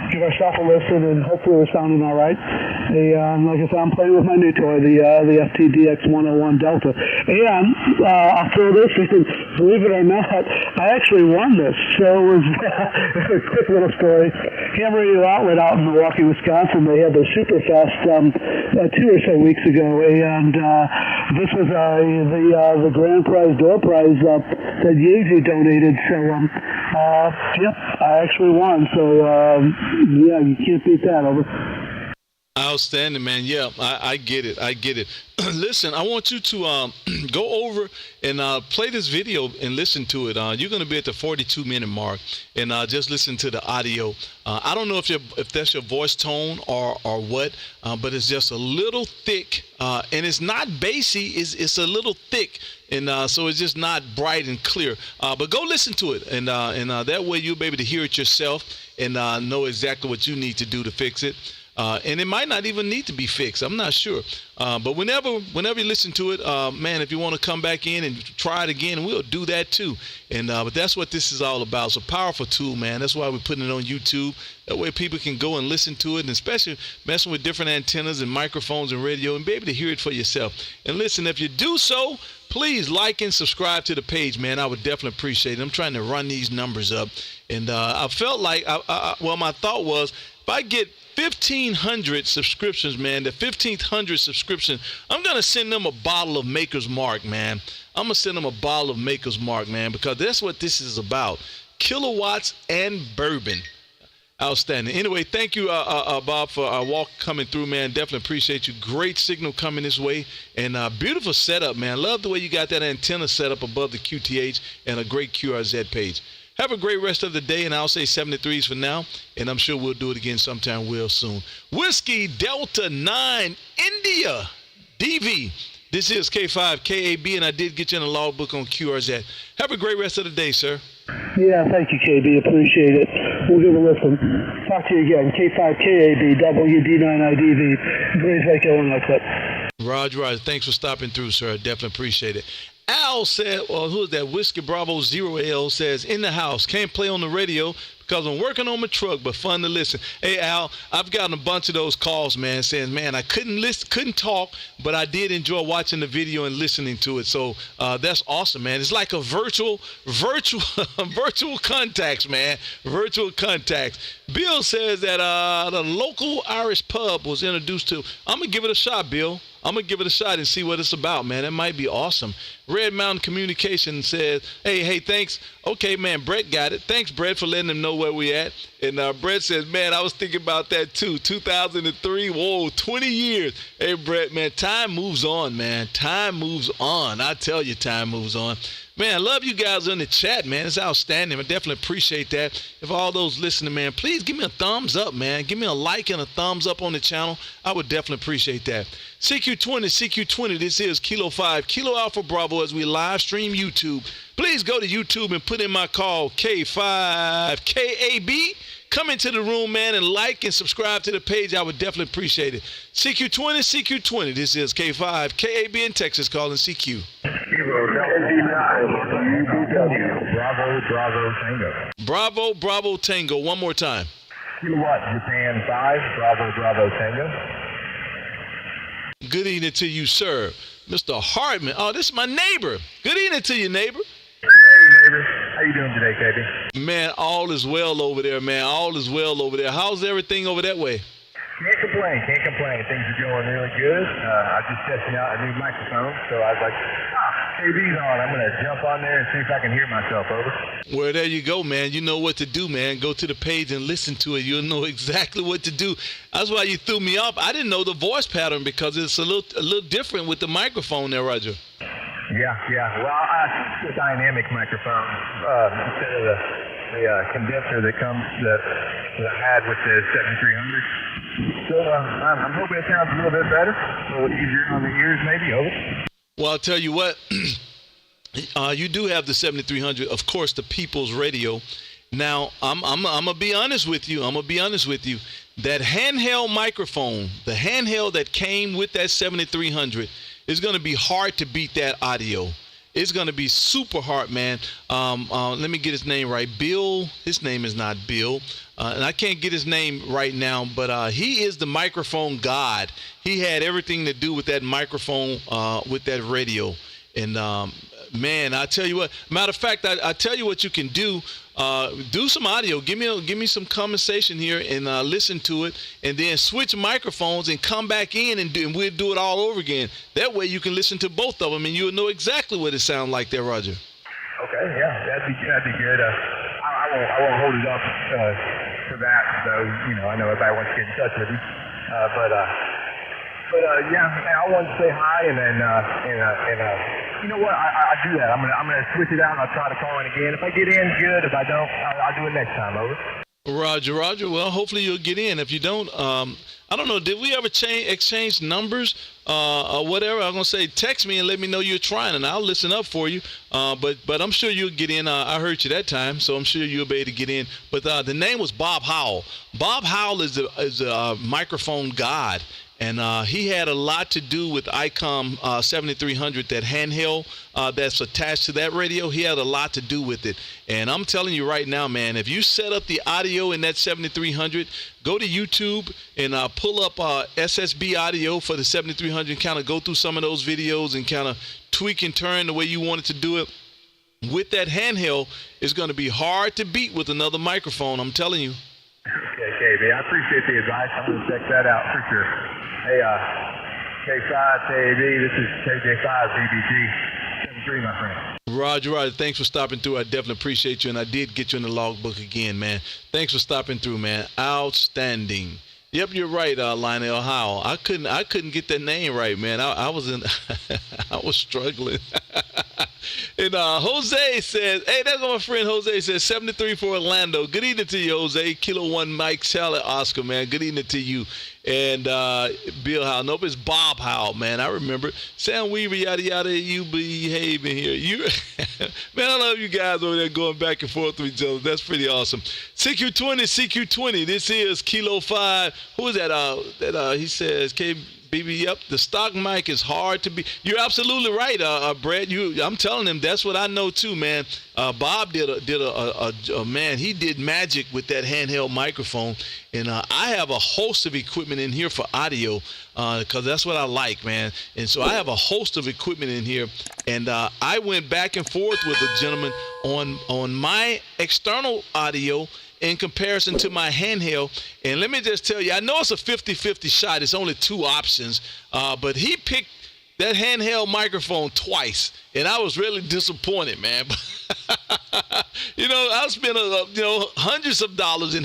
give ourselves a listen, and hopefully we're sounding all right. Like I said, I'm playing with my new toy, the FTDX 101 Delta. And I'll throw this in. Believe it or not, I actually won this. So it was a quick little story. Ham Radio Outlet out in Milwaukee, Wisconsin, they had their Superfest 2 or so weeks ago, and this was the grand prize, door prize that Yeezy donated. So, I actually won. So, you can't beat that. Over. Outstanding, man. Yeah, I get it. Listen, I want you to go over and play this video and listen to it. You're going to be at the 42-minute mark, and just listen to the audio. I don't know if that's your voice tone or what, but it's just a little thick, and it's not bassy. It's a little thick, and so it's just not bright and clear. But go listen to it, and that way you'll be able to hear it yourself and know exactly what you need to do to fix it. And it might not even need to be fixed. I'm not sure. But whenever you listen to it, man, if you want to come back in and try it again, we'll do that too. And but that's what this is all about. It's a powerful tool, man. That's why we're putting it on YouTube. That way people can go and listen to it, and especially messing with different antennas and microphones and radio, and be able to hear it for yourself. And listen, if you do so, please like and subscribe to the page, man. I would definitely appreciate it. I'm trying to run these numbers up. And I felt like, my thought was, if I get 1,500 subscriptions, man, the 1,500 subscription, I'm going to send them a bottle of Maker's Mark, man. I'm going to send them a bottle of Maker's Mark, man, because that's what this is about. Kilowatts and Bourbon. Outstanding. Anyway, thank you, Bob, for our walk coming through, man. Definitely appreciate you. Great signal coming this way. And beautiful setup, man. Love the way you got that antenna set up above the QTH and a great QRZ page. Have a great rest of the day, and I'll say 73s for now, and I'm sure we'll do it again sometime real soon. Whiskey Delta 9 India DV. This is K5 KAB, and I did get you in a logbook on QRZ. Have a great rest of the day, sir. Yeah, thank you, KB. Appreciate it. We'll give a listen. Talk to you again. K5 KAB WD9IDV. Grays Lake, Illinois clip. Roger. Thanks for stopping through, sir. I definitely appreciate it. Al said, who is that? Whiskey Bravo 0L says, in the house. Can't play on the radio because I'm working on my truck, but fun to listen. Hey, Al, I've gotten a bunch of those calls, man, saying, man, I couldn't talk, but I did enjoy watching the video and listening to it. So that's awesome, man. It's like a virtual contacts, man. Virtual contacts. Bill says that the local Irish pub was introduced to. I'm going to give it a shot, Bill. I'm going to give it a shot and see what it's about, man. It might be awesome. Red Mountain Communication says, hey, thanks. Okay, man, Brett got it. Thanks, Brett, for letting them know where we at. And Brett says, man, I was thinking about that too. 2003, whoa, 20 years. Hey, Brett, man, time moves on, man. Time moves on. I tell you, time moves on. Man, I love you guys in the chat, man. It's outstanding. I definitely appreciate that. If all those listening, man, please give me a thumbs up, man. Give me a like and a thumbs up on the channel. I would definitely appreciate that. CQ20, this is Kilo 5, Kilo Alpha Bravo as we live stream YouTube. Please go to YouTube and put in my call K5KAB. Come into the room, man, and like and subscribe to the page. I would definitely appreciate it. CQ20, this is K5KAB in Texas calling CQ. Bravo Tango. One more time. Kilowatt Japan 5, Bravo Tango. Good evening to you, sir. Mr. Hartman. Oh, this is my neighbor. Good evening to you, neighbor. Hey, neighbor. How you doing today, KB? Man, all is well over there, man. All is well over there. How's everything over that way? Can't complain. Things are going really good. I'm just testing out a new microphone, so I was like, KB's on. I'm going to jump on there and see if I can hear myself, over. Well, there you go, man. You know what to do, man. Go to the page and listen to it. You'll know exactly what to do. That's why you threw me off. I didn't know the voice pattern because it's a little different with the microphone there, Roger. Yeah. Well, I use a dynamic microphone instead of the condenser that I had with the 7300. So I'm hoping it sounds a little bit better, a little easier on the ears, maybe, over. Well, I'll tell you what, you do have the 7300, of course, the People's Radio. Now, I'm going to be honest with you. That handheld microphone, the handheld that came with that 7300, is going to be hard to beat that audio. It's going to be super hard, man. Let me get his name right. Bill, his name is not Bill. And I can't get his name right now, but he is the microphone god. He had everything to do with that microphone, with that radio. And, man, I tell you what, matter of fact, I tell you what you can do. Do some audio. Give me some conversation here and listen to it, and then switch microphones and come back in and we'll do it all over again. That way you can listen to both of them and you'll know exactly what it sounds like there, Roger. Okay, yeah, that'd be good. I won't hold it up for that, though. I know everybody wants to get in touch with you, but yeah, I wanted to say hi, and then you know what? I do that. I'm gonna switch it out, and I'll try to call in again. If I get in, good. If I don't, I'll do it next time. Over. Roger. Well, hopefully you'll get in. If you don't, I don't know. Did we ever exchange numbers or whatever? I'm gonna say text me and let me know you're trying, and I'll listen up for you. But I'm sure you'll get in. I heard you that time, so I'm sure you'll be able to get in. But the name was Bob Howell. Bob Howell is a microphone god. And he had a lot to do with ICOM 7300, that handheld that's attached to that radio. He had a lot to do with it. And I'm telling you right now, man, if you set up the audio in that 7300, go to YouTube and pull up SSB audio for the 7300, kind of go through some of those videos and kind of tweak and turn the way you want it to do it. With that handheld, it's going to be hard to beat with another microphone, I'm telling you. Okay, KB, I appreciate the advice. I'm going to check that out for sure. Hey, K5, KAB, this is KJ5, BBG, 73, my friend. Roger. Thanks for stopping through. I definitely appreciate you, and I did get you in the logbook again, man. Thanks for stopping through, man. Outstanding. Yep, you're right, Lionel Howell. I couldn't get that name right, man. I was struggling. And Jose says, hey, that's what my friend Jose says, 73 for Orlando. Good evening to you, Jose. Kilo 1 Mike Salad Oscar, man. Good evening to you. And Bill Howell. Nope, it's Bob Howell, man. I remember. Sam Weaver, yada, yada, you behaving here. Man, I love you guys over there going back and forth with each other. That's pretty awesome. CQ20. This is Kilo 5. Who is that? He says, BB. Yep, the stock mic is hard to be. You're absolutely right, Brett. I'm telling him that's what I know too, man. Bob did a man. He did magic with that handheld microphone, and I have a host of equipment in here for audio because that's what I like, man. And so I have a host of equipment in here, and I went back and forth with a gentleman on my external audio in comparison to my handheld. And let me just tell you, I know it's a 50-50 shot. It's only two options, but he picked that handheld microphone twice, and I was really disappointed, man. I spent hundreds of dollars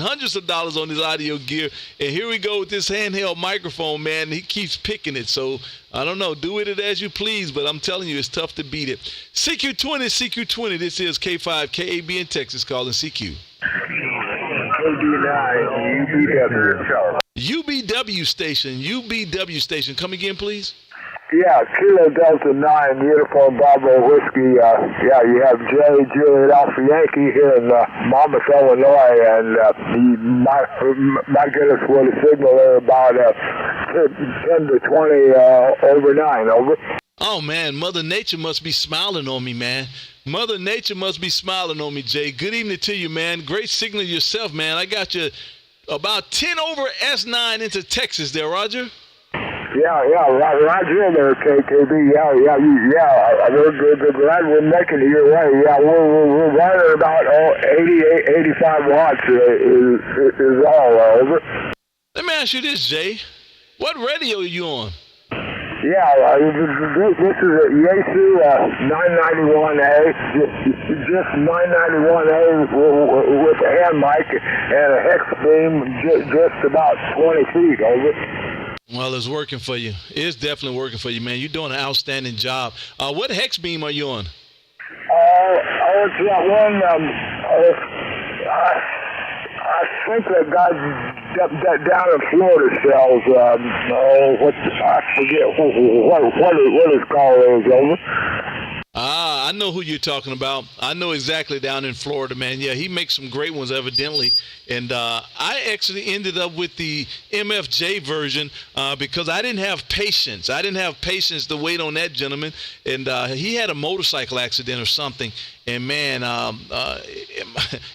on this audio gear, and here we go with this handheld microphone, man. He keeps picking it, so I don't know. Do with it as you please, but I'm telling you, it's tough to beat it. CQ20, this is K5 KAB in Texas, calling CQ. UBW station. Come again, please. Yeah, Kilo Delta 9, Uniform Bravo Whiskey. You have Jay, Juliet Alpha Yankee here in Monmouth, Illinois, and my goodness, what a signal there about 10 to 20 over 9, over. Oh, man, Mother Nature must be smiling on me, man. Mother Nature must be smiling on me, Jay. Good evening to you, man. Great signal yourself, man. I got you about 10 over S9 into Texas there, Roger. Roger there, KKB. We're glad we're making it your way. Yeah, we're running about 85 watts is all over. Let me ask you this, Jay. What radio are you on? Yeah, this is a Yaesu 991A, just 991A with a hand mic and a hex beam just about 20 feet, over. Well, it's working for you. It's definitely working for you, man. You're doing an outstanding job. What hex beam are you on? It's that one, I think that guy down in Florida sells, I forget what his call is, over. I know who you're talking about. I know exactly down in Florida, man. Yeah, he makes some great ones, evidently. And I actually ended up with the MFJ version because I didn't have patience. I didn't have patience to wait on that gentleman. And he had a motorcycle accident or something. And, man,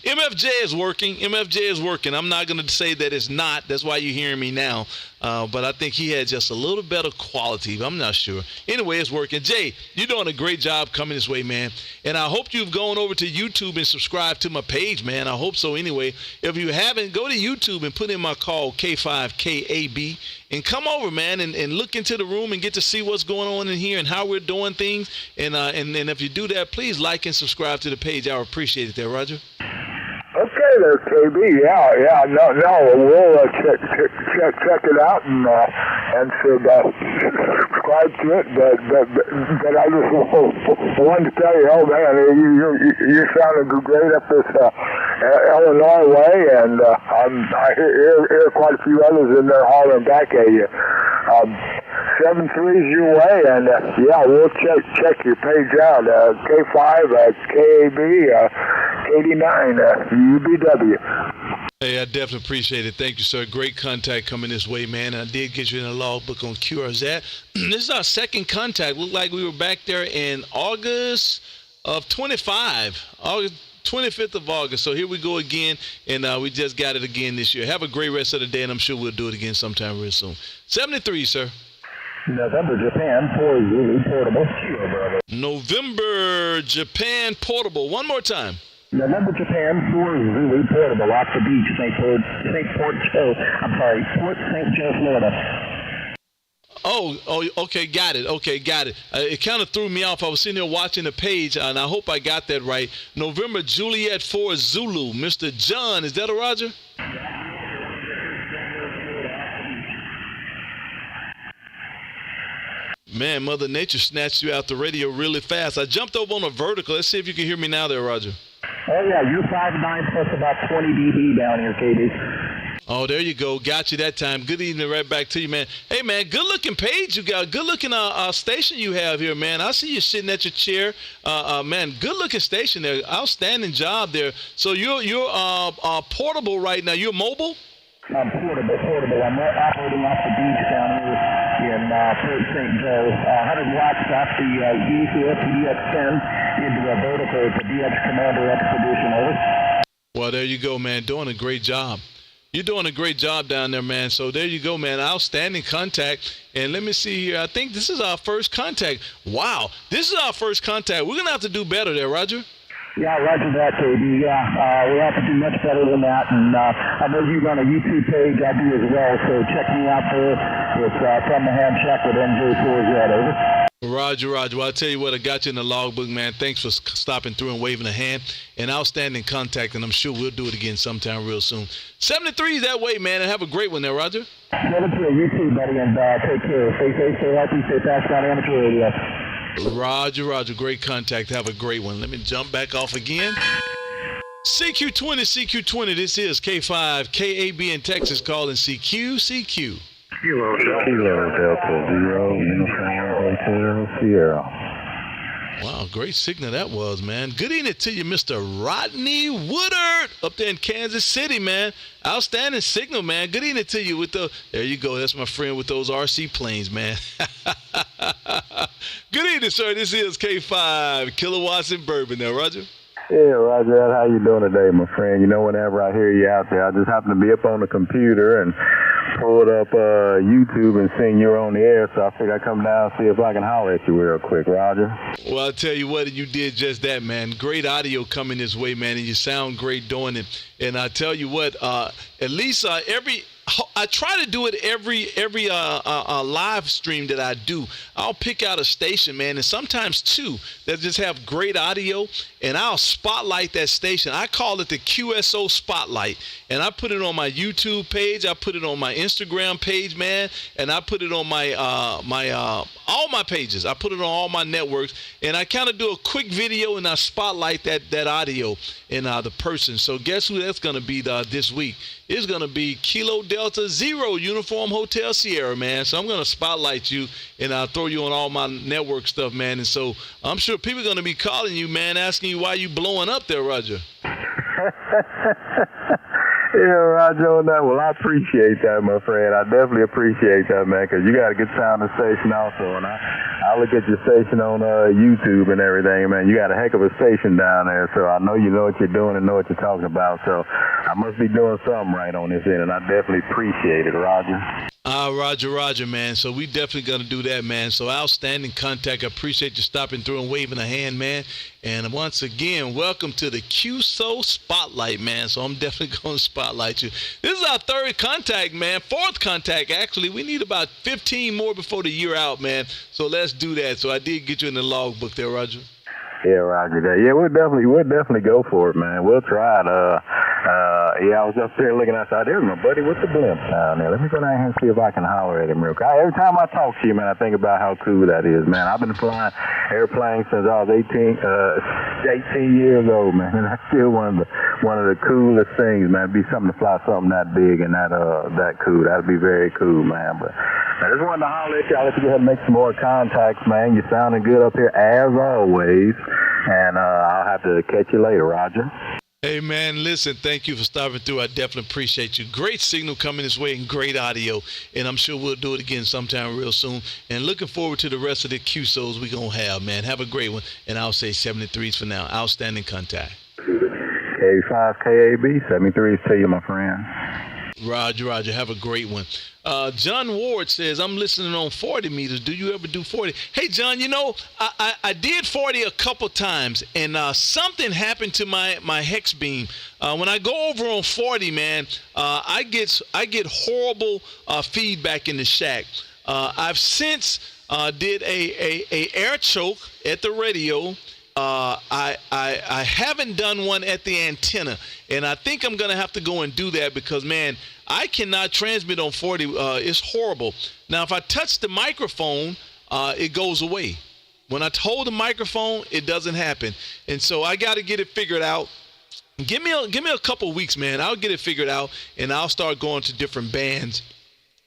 MFJ is working. MFJ is working. I'm not going to say that it's not. That's why you're hearing me now. But I think he had just a little better quality. I'm not sure. Anyway, it's working. Jay, you're doing a great job coming this way, man. And I hope you've gone over to YouTube and subscribed to my page, man. I hope so anyway. If you haven't, go to YouTube and put in my call, K5KAB, and come over, man, and look into the room and get to see what's going on in here and how we're doing things. And if you do that, please like and subscribe to the page. I would appreciate it there, Roger. Okay there, KB. We'll check it out and subscribe to it. But I just wanted to tell you, oh man, you're sounding great up this Illinois way, and I hear quite a few others in there hollering back at you. 7-3's your way, and we'll check your page out. K5, KAB, KD9, UBW. Hey, I definitely appreciate it. Thank you, sir. Great contact coming this way, man. And I did get you in a logbook on QRZ. This is our second contact. Looked like we were back there in August of 25. August 25th of August. So here we go again, and we just got it again this year. Have a great rest of the day, and I'm sure we'll do it again sometime real soon. 73, sir. November, Japan, 4 Zulu Portable. November, Japan, Portable. One more time. November, Japan, 4 Zulu Portable, off the beach, Port St. Joe, Florida. Oh, okay, got it. It kind of threw me off. I was sitting there watching the page, and I hope I got that right. November, Juliet 4 Zulu. Mr. John, is that a Roger? Man, Mother Nature snatched you out the radio really fast. I jumped over on a vertical. Let's see if you can hear me now there, Roger. Oh, yeah, you're 5'9" plus about 20 dB down here, KD. Oh, there you go. Got you that time. Good evening right back to you, man. Hey, man, good-looking page you got. Good-looking station you have here, man. I see you sitting at your chair. Man, good-looking station there. Outstanding job there. So you're portable right now. You're mobile? I'm portable. I'm operating off the beach down here in Port St. Joe. 100 watts off the E here, PDX-10 into a vertical with the DX Commander Expedition, over. Well, there you go, man. Doing a great job. You're doing a great job down there, man. So there you go, man. Outstanding contact. And let me see here. I think this is our first contact. Wow. This is our first contact. We're going to have to do better there, Roger. Yeah, roger that, KB. Yeah, we have to do much better than that. And I know you run a YouTube page. I do as well. So check me out there with From the Hand Check with NJ4Z, over. Roger. Well, I'll tell you what, I got you in the logbook, man. Thanks for stopping through and waving a hand. And outstanding contact, and I'm sure we'll do it again sometime real soon. 73 is that way, man, and have a great one there, Roger. 73, you too, buddy, and take care. Stay safe, stay healthy, stay fast on amateur radio. Roger. Great contact. Have a great one. Let me jump back off again. CQ20, this is K5, KAB in Texas calling CQ. Kilo Delta 0, Uniform Hotel Sierra. Wow, great signal that was, man. Good evening to you, Mr. Rodney Woodard up there in Kansas City, man. Outstanding signal, man. Good evening to you there you go. That's my friend with those RC planes, man. Good evening, sir. This is K5, Kilowatts And Bourbon there, Roger. Yeah, Roger, how you doing today, my friend? You know, whenever I hear you out there, I just happen to be up on the computer and pulled up YouTube and seen you were on the air, so I figured I'd come down and see if I can holler at you real quick, Roger. Well, I'll tell you what, you did just that, man. Great audio coming this way, man, and you sound great doing it. And I tell you what, at least I try to do it every live stream that I do. I'll pick out a station, man, and sometimes two that just have great audio, and I'll spotlight that station. I call it the QSO Spotlight, and I put it on my YouTube page. I put it on my Instagram page, man, and I put it on my all my pages. I put it on all my networks, and I kind of do a quick video, and I spotlight that audio and the person. So guess who that's going to be this week? It's going to be Kilo Delta 0 Uniform Hotel Sierra, man. So I'm going to spotlight you, and I'll throw you on all my network stuff, man. And so I'm sure people are going to be calling you, man, asking you why you blowing up there, Roger. Yeah, Roger, on that. Well, I appreciate that, my friend. I definitely appreciate that, man, because you got a good sounding station also, and I look at your station on YouTube and everything, man. You got a heck of a station down there, so I know you know what you're doing and know what you're talking about, so I must be doing something right on this end, and I definitely appreciate it, Roger. Roger, man. So we definitely going to do that, man. So outstanding contact. I appreciate you stopping through and waving a hand, man. And once again, welcome to the QSO Spotlight, man. So I'm definitely going to spotlight you. This is our third contact, man. Fourth contact, actually. We need about 15 more before the year out, man. So let's do that. So I did get you in the logbook there, Roger. Yeah, Roger. Yeah, we'll definitely go for it, man. We'll try it. Yeah, I was up there looking outside. There's my buddy with the blimp down there. Let me go down here and see if I can holler at him real quick. Every time I talk to you, man, I think about how cool that is, man. I've been flying airplanes since I was 18 years old, man, and that's still one of the coolest things, man. It'd be something to fly something that big and that cool. That'd be very cool, man. But I just wanted to holler at you. I'll let you go ahead and make some more contacts, man. You're sounding good up here as always, and I'll have to catch you later, Roger. Hey, man, listen, thank you for stopping through. I definitely appreciate you. Great signal coming this way and great audio, and I'm sure we'll do it again sometime real soon. And looking forward to the rest of the QSOs we're going to have, man. Have a great one, and I'll say 73s for now. Outstanding contact. K5 KAB, 73s to you, my friend. Roger. Have a great one. John Ward says, I'm listening on 40 meters. Do you ever do 40? Hey, John, you know, I did 40 a couple times, and something happened to my hex beam. When I go over on 40, man, I get horrible feedback in the shack. I've since did a air choke at the radio. I haven't done one at the antenna, and I think I'm going to have to go and do that because, man, I cannot transmit on 40. It's horrible. Now, if I touch the microphone, it goes away. When I hold the microphone, it doesn't happen. And so I got to get it figured out. Give me a couple weeks, man. I'll get it figured out, and I'll start going to different bands.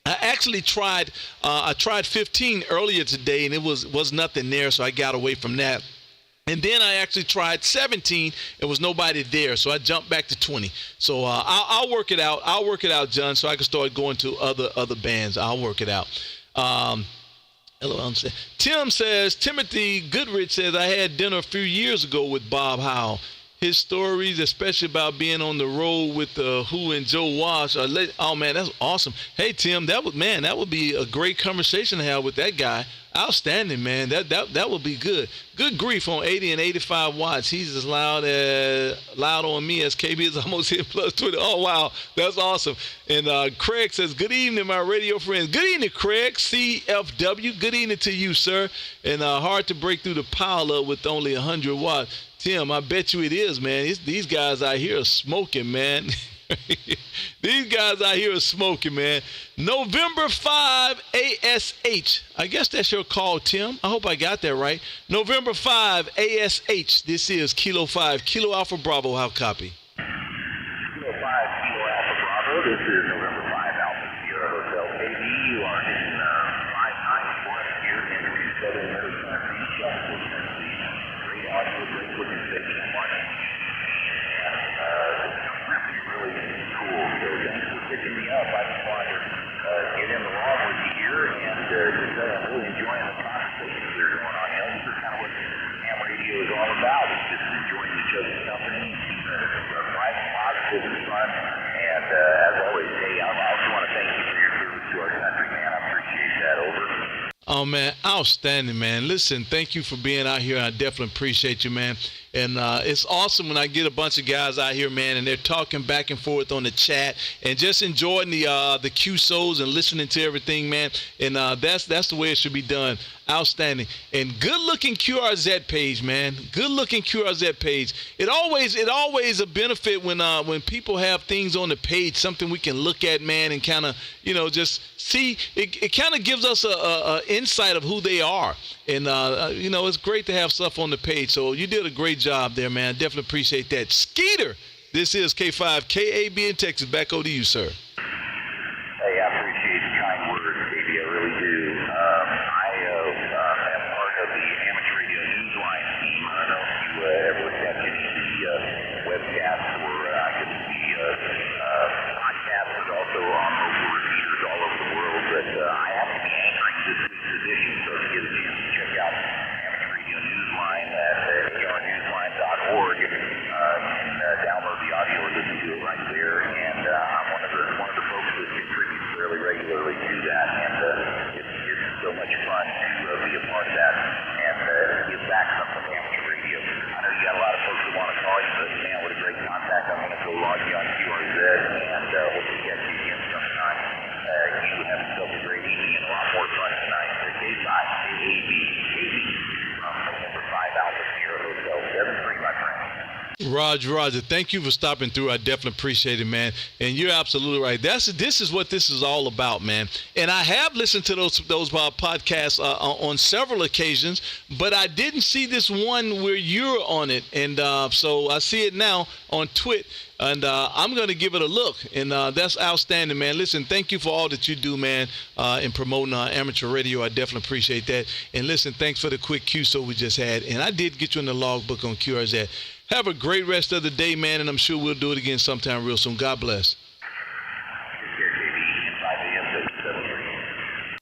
I actually tried 15 earlier today, and it was nothing there, so I got away from that. And then I actually tried 17. There was nobody there, so I jumped back to 20. So I'll work it out. I'll work it out, John, so I can start going to other bands. I'll work it out. Hello, Tim says, Timothy Goodrich says, I had dinner a few years ago with Bob Howe. His stories, especially about being on the road with Who and Joe Walsh, oh man, that's awesome. Hey Tim, that would be a great conversation to have with that guy. Outstanding, man. That would be good. Good grief on 80 and 85 watts. He's as loud on me as KB is almost hit plus 20. Oh wow, that's awesome. And Craig says, good evening, my radio friends. Good evening, Craig, CFW. Good evening to you, sir. And hard to break through the pile up with only 100 watts. Tim, I bet you it is, man. These guys out here are smoking, man. These guys out here are smoking, man. November 5, ASH. I guess that's your call, Tim. I hope I got that right. November 5, ASH. This is Kilo 5, Kilo Alpha Bravo. How copy? Kilo 5, Kilo Alpha Bravo. This is November 5, Alpha Sierra Hotel KB. You are hitting 591 here in Southern Middle Tennessee, Shelbyville, Tennessee. Great audio, great looking station in Martin. Really cool. So thanks for picking me up. I just wanted to get in the log with you here and just say I'm really enjoying the conversations that are going on. You know, this is kind of what ham radio is all about. It's just enjoying each other's company, keeping it bright, positive, and fun. And as always, hey, I also want to thank you for your service to our country, man. I appreciate that. Over. Oh, man, outstanding, man. Listen, thank you for being out here. I definitely appreciate you, man. And it's awesome when I get a bunch of guys out here, man, and they're talking back and forth on the chat and just enjoying the QSOs and listening to everything, man. And that's the way it should be done. Outstanding. And good-looking QRZ page, man. Good-looking QRZ page. It always a benefit when people have things on the page, something we can look at, man, and kind of, just see. It kind of gives us a insight of who they are. And, it's great to have stuff on the page. So you did a great job there, man. Definitely appreciate that. Skeeter, this is K5 KAB in Texas. Back over to you, sir. Hey, I appreciate the kind words, KB. I really do. I am part of the Amateur Radio Newsline team. I don't know if you ever catch any of the webcasts or I can see podcasts, but also on mobile repeaters all over the world. But I happen to be anchoring this week's edition, so if you get a chance to check out Amateur Radio Newsline at arnewsline.org, you can download the audio or listen to it right there. And I'm one of the folks that contributes fairly regularly to that, and it's so much fun to be a part of that and give back something to amateur radio. I know you got a lot of folks that want to call you, but man, what a great contact. I'm going to go log you on QRZ and hope to catch you again sometime. You have yourself a great evening and a lot more fun tonight. K5 KAB from November 5 Alpha Sierra Hotel 73, my friend. Roger. Thank you for stopping through. I definitely appreciate it, man. And you're absolutely right. This is what this is all about, man. And I have listened to those podcasts on several occasions, but I didn't see this one where you're on it. And so I see it now on Twit. And I'm going to give it a look. And that's outstanding, man. Listen, thank you for all that you do, man, in promoting amateur radio. I definitely appreciate that. And listen, thanks for the quick QSO we just had. And I did get you in the logbook on QRZ. Have a great rest of the day, man, and I'm sure we'll do it again sometime real soon. God bless.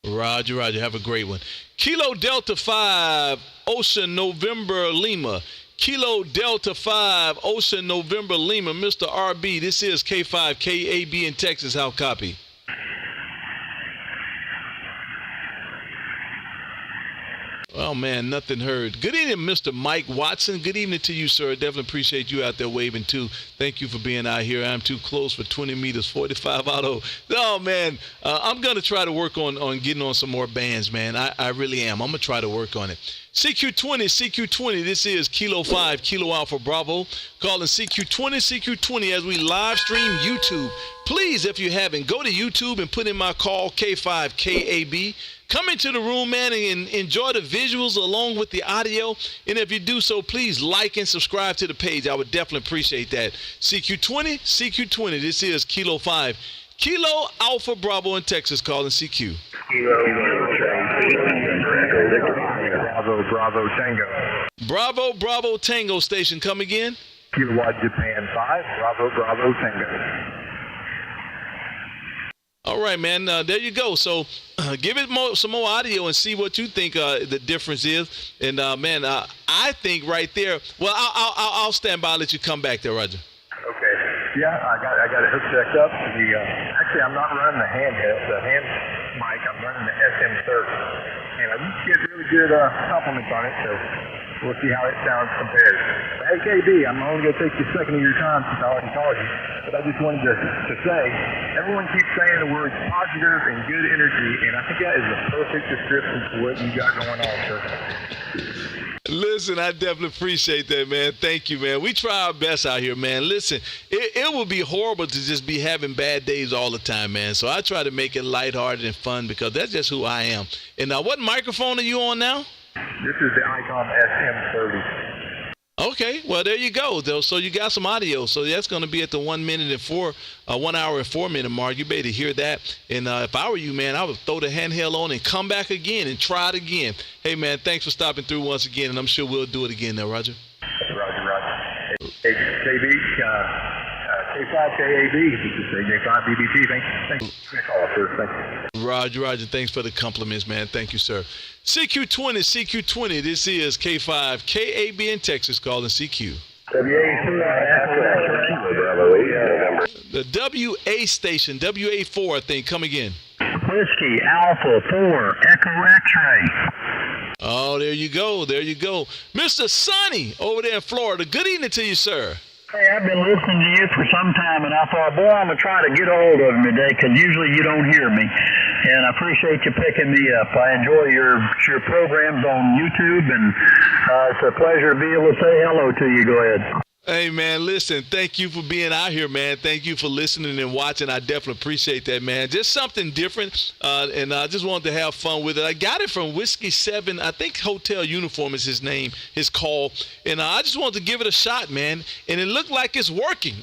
Roger. Have a great one. Kilo Delta 5, Ocean November Lima. Kilo Delta 5, Ocean November Lima. Mr. RB, this is K5 KAB in Texas. How copy? Oh, man, nothing heard. Good evening, Mr. Mike Watson. Good evening to you, sir. Definitely appreciate you out there waving, too. Thank you for being out here. I'm too close for 20 meters, 45 auto. Oh, man, I'm going to try to work on getting on some more bands, man. I really am. I'm going to try to work on it. CQ20, this is Kilo 5, Kilo Alpha Bravo. Calling CQ20 as we live stream YouTube. Please, if you haven't, go to YouTube and put in my call, K5 KAB. Come into the room, man, and enjoy the visuals along with the audio. And if you do so, please like and subscribe to the page. I would definitely appreciate that. CQ20, this is Kilo 5, Kilo Alpha Bravo in Texas, calling CQ. Bravo Tango station. Come again? Kilowatt Japan 5, Bravo Tango. All right, man. There you go. So give it some more audio and see what you think the difference is. And man, I think right there. Well, I'll stand by and let you come back there, Roger. Okay. Yeah, I got it hooked back up. Actually, I'm not running the handheld, the hand mic. I'm running the SM30, and I get really good compliments on it. So we'll see how it sounds compared. But hey, KB, I'm only going to take you a second of your time since I already called you. But I just wanted to say, everyone keeps saying the words positive and good energy, and I think that is the perfect description for what you got going on, sir. Listen, I definitely appreciate that, man. Thank you, man. We try our best out here, man. Listen, it would be horrible to just be having bad days all the time, man. So I try to make it lighthearted and fun because that's just who I am. And what microphone are you on now? This is the Icon SM30. Okay, well, there you go, though. So you got some audio. So that's going to be at the 1 hour and 4 minute mark. You better hear that. And if I were you, man, I would throw the handheld on and come back again and try it again. Hey, man, thanks for stopping through once again, and I'm sure we'll do it again now, Roger. Roger. Hey, KB, K5KAB, this is J5BBT. Thanks. Thanks. Roger. Thanks for the compliments, man. Thank you, sir. CQ20. This is K5KAB in Texas calling CQ. The WA station, WA4, I think. Come again. Whiskey Alpha 4 Echo X-ray. Oh, there you go. Mr. Sonny over there in Florida. Good evening to you, sir. Hey, I've been listening to you for some time, and I thought, boy, I'm going to try to get a hold of him today, because usually you don't hear me. And I appreciate you picking me up. I enjoy your programs on YouTube, and it's a pleasure to be able to say hello to you. Go ahead. Hey, man, listen, thank you for being out here, man. Thank you for listening and watching. I definitely appreciate that, man. Just something different, and I just wanted to have fun with it. I got it from Whiskey 7. I think Hotel Uniform is his name, his call. And I just wanted to give it a shot, man. And it looked like it's working.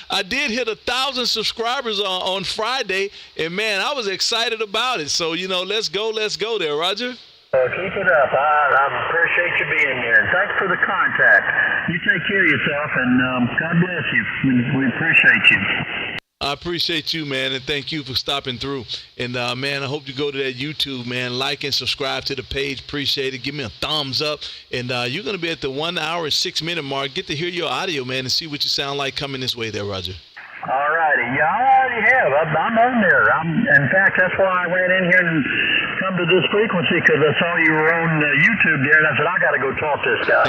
I did hit 1,000 subscribers on Friday, and, man, I was excited about it. So, let's go there, Roger. Keep it up. I appreciate you being here. And thanks for the contact. You take care of yourself, and God bless you. We appreciate you. I appreciate you, man, and thank you for stopping through. And, man, I hope you go to that YouTube, man. Like and subscribe to the page. Appreciate it. Give me a thumbs up. And you're going to be at the 1 hour and 6 minute mark. Get to hear your audio, man, and see what you sound like coming this way there, Roger. All righty. Yeah, I already have. I'm on there. In fact, that's why I went in here and come to this frequency, because I saw you were on YouTube there, and I said, I got to go talk to this guy.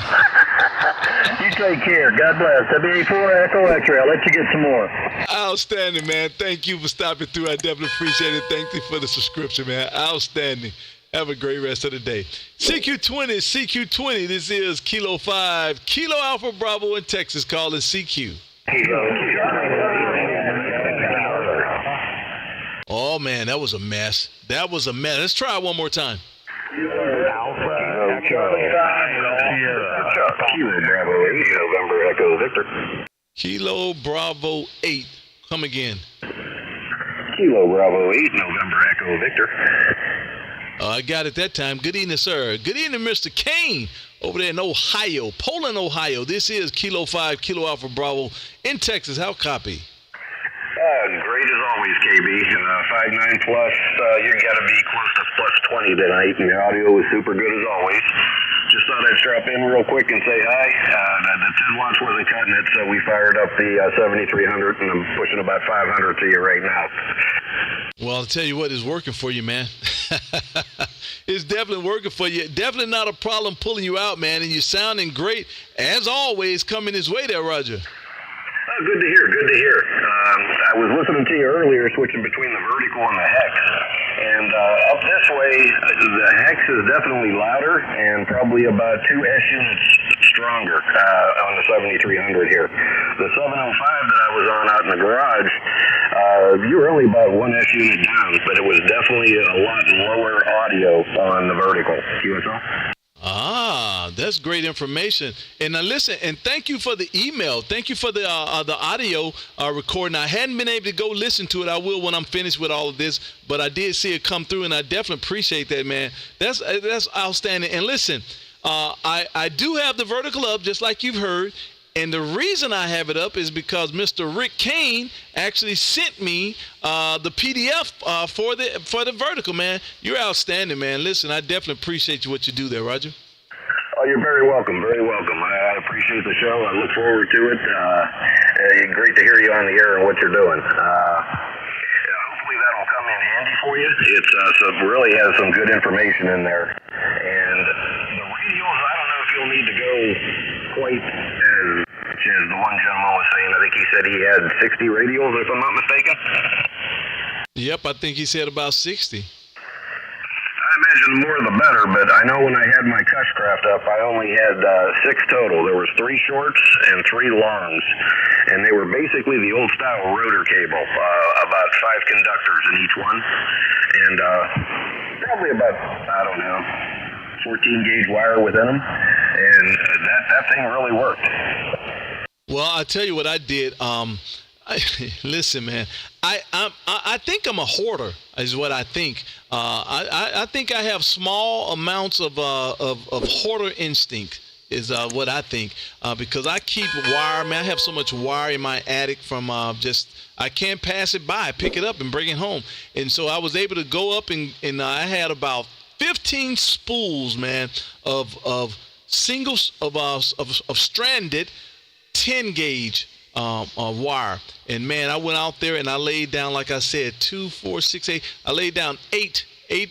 You take care. God bless. WA4 Echo X-ray. I'll let you get some more. Outstanding, man. Thank you for stopping through. I definitely appreciate it. Thank you for the subscription, man. Outstanding. Have a great rest of the day. CQ20. This is Kilo 5, Kilo Alpha Bravo in Texas, calling CQ. Oh, man, that was a mess. Let's try it one more time. Kilo Bravo 8, November Echo Victor. Kilo Bravo 8. Come again. Kilo Bravo 8, November Echo Victor. I got it that time. Good evening, sir. Good evening, Mr. Kane, over there in Ohio, Poland, Ohio. This is Kilo 5, Kilo Alpha Bravo in Texas. How copy? Great as always, KB. 5.9 plus. You got to be close to plus 20 tonight, and your audio was super good as always. Just thought I'd drop in real quick and say hi. The 10 watts wasn't cutting it, so we fired up the 7300, and I'm pushing about 500 to you right now. Well, I'll tell you what, it's working for you, man. It's definitely working for you. Definitely not a problem pulling you out, man, and you're sounding great, as always, coming this way there, Roger. Good to hear. I was listening to you earlier, switching between the vertical and the hex. And up this way, the hex is definitely louder and probably about 2 S units stronger on the 7300 here. The 705 that I was on out in the garage, you were only about 1 S unit down, but it was definitely a lot lower audio on the vertical. QSL? That's great information. And now listen, and thank you for the email. Thank you for the audio recording. I hadn't been able to go listen to it. I will when I'm finished with all of this, but I did see it come through, and I definitely appreciate that, man. That's outstanding. And listen, I do have the vertical up, just like you've heard. And the reason I have it up is because Mr. Rick Kane actually sent me the PDF for the vertical, man. You're outstanding, man. Listen, I definitely appreciate what you do there, Roger. Oh, you're very welcome, very welcome. I appreciate the show. I look forward to it. Great to hear you on the air and what you're doing. Hopefully that'll come in handy for you. It really has some good information in there. And the radios, I don't know if you'll need to go quite as the one gentleman was saying. I think he said he had 60 radios, if I'm not mistaken. Yep, I think he said about 60. I imagine the more the better, but I know when I had my Cushcraft up, I only had 6 total. There was 3 shorts and 3 longs, and they were basically the old-style rotor cable, about 5 conductors in each one, and probably about, 14-gauge wire within them, and that thing really worked. Well, I tell you what I did. Listen, man. I think I'm a hoarder, is what I think. I think I have small amounts of hoarder instinct, is what I think, because I keep wire. Man, I have so much wire in my attic from I can't pass it by. I pick it up and bring it home, and so I was able to go up and I had about 15 spools, man, of singles of stranded 10-gauge. Wire. And man, I went out there and I laid down, like I said, 2, 4, 6, 8. I laid down eight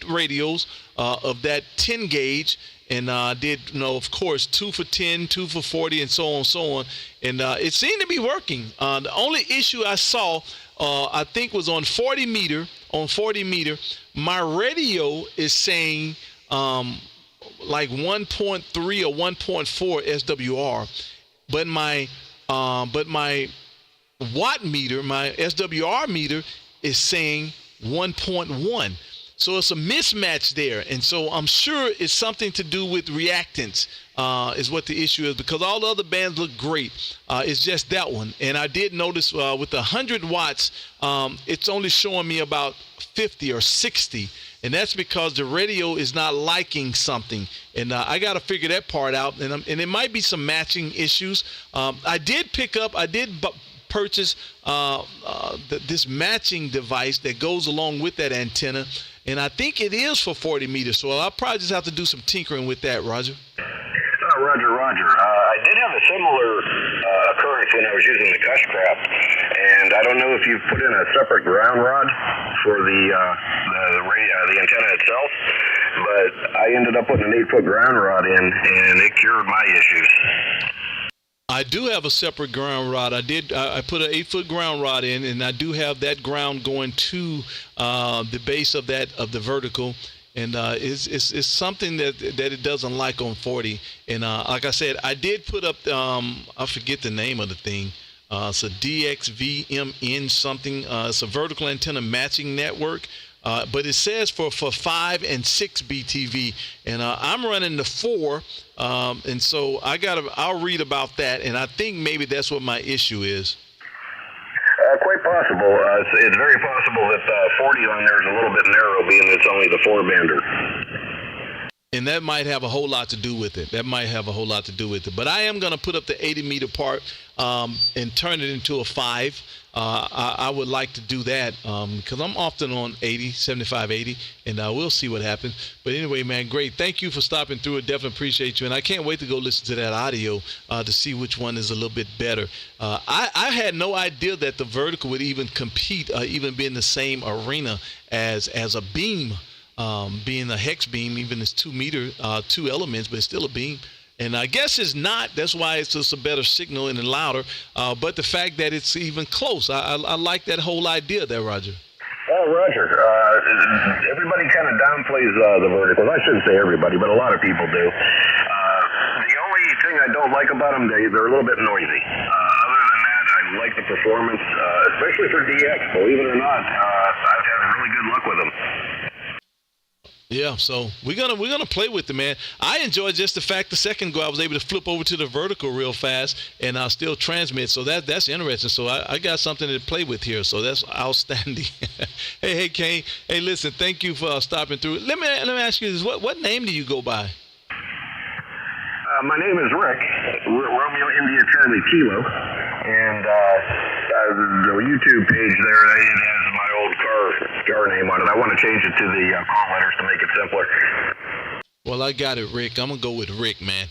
radios of that 10 gauge, and I did, of course, 2 for 10, 2 for 40, and so on and so on. And it seemed to be working. The only issue I saw, I think, was on 40 meter. On 40 meter, my radio is saying like 1.3 or 1.4 SWR, but my watt meter, my SWR meter, is saying 1.1. So it's a mismatch there. And so I'm sure it's something to do with reactance is what the issue is, because all the other bands look great. It's just that one. And I did notice with the 100 watts, it's only showing me about 50 or 60. And that's because the radio is not liking something. And I got to figure that part out. And it might be some matching issues. I did purchase this matching device that goes along with that antenna. And I think it is for 40 meters. So I'll probably just have to do some tinkering with that, Roger. Roger. I did have a similar occurrence when I was using the Cushcraft, and I don't know if you've put in a separate ground rod for the antenna itself, but I ended up putting an 8-foot ground rod in, and it cured my issues. I do have a separate ground rod. I put an 8-foot ground rod in, and I do have that ground going to the base of the vertical. And it's something that it doesn't like on 40. And like I said, I did put up, I forget the name of the thing. It's a DXVMN something. It's a vertical antenna matching network. But it says for 5 and 6 BTV. And I'm running the 4. And so I'll read about that. And I think maybe that's what my issue is. Quite possible. It's very possible that 40 on there is a little bit narrow, being it's only the 4-bander. And that might have a whole lot to do with it. But I am going to put up the 80-meter part and turn it into a 5. I would like to do that because I'm often on 80, 75, 80, and we'll see what happens. But anyway, man, great. Thank you for stopping through. I definitely appreciate you. And I can't wait to go listen to that audio to see which one is a little bit better. I had no idea that the vertical would even compete, even be in the same arena as a beam. Being a hex beam, even it's 2 meter, 2 elements, but it's still a beam. And I guess it's not. That's why it's just a better signal and louder. But the fact that it's even close, I like that whole idea there, Roger. Oh, Roger. Everybody kind of downplays the verticals. I shouldn't say everybody, but a lot of people do. The only thing I don't like about them, they're a little bit noisy. Other than that, I like the performance, especially for DX. Believe it or not, I've had really good luck with them. Yeah, so we're gonna play with it, man. I enjoyed just the fact the second ago I was able to flip over to the vertical real fast and still transmit. So that's interesting. So I got something to play with here. So that's outstanding. Hey, Kane. Hey, listen. Thank you for stopping through. Let me ask you this: what name do you go by? My name is Romeo India Charlie Kilo. And the YouTube page there, it has my old car name on it. I want to change it to the call letters to make it simpler. Well, I got it, Rick. I'm going to go with Rick, man.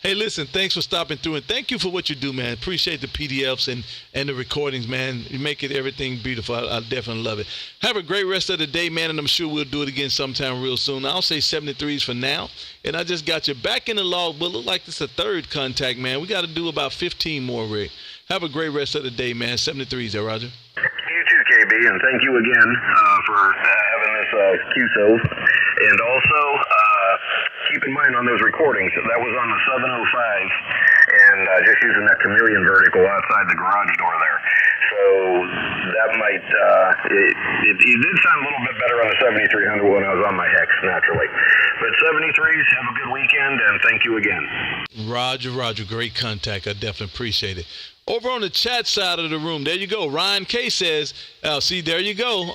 Hey, listen, thanks for stopping through, and thank you for what you do, man. Appreciate the PDFs and the recordings, man. You make it everything beautiful. I definitely love it. Have a great rest of the day, man, and I'm sure we'll do it again sometime real soon. I'll say 73s for now, and I just got you back in the log, but look like it's a third contact, man. We got to do about 15 more, Rick. Have a great rest of the day, man. 73s there, Roger. You too, KB, and thank you again for having this QSO. And also, keep in mind on those recordings, that was on the 705, and just using that chameleon vertical outside the garage door there. So that might, it did sound a little bit better on the 7300 when I was on my Hex, naturally. But 73s, have a good weekend, and thank you again. Roger. Great contact. I definitely appreciate it. Over on the chat side of the room, there you go. Ryan K says, see, there you go.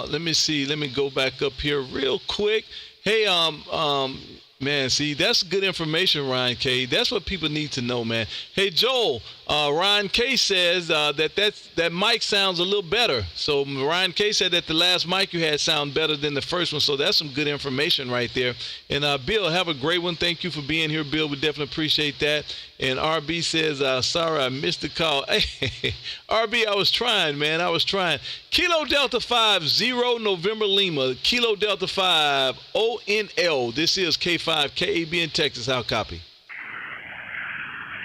Let me see. Let me go back up here real quick. Hey, man, see, that's good information, Ryan K. That's what people need to know, man. Hey, Joel, Ryan K says that mic sounds a little better. So Ryan K said that the last mic you had sound better than the first one. So that's some good information right there. And Bill, have a great one. Thank you for being here, Bill. We definitely appreciate that. And RB says, sorry, I missed the call. Hey, RB, I was trying, man. I was trying. Kilo Delta 5, 0 November Lima. Kilo Delta 5, ONL. This is K5, KAB in Texas. How copy?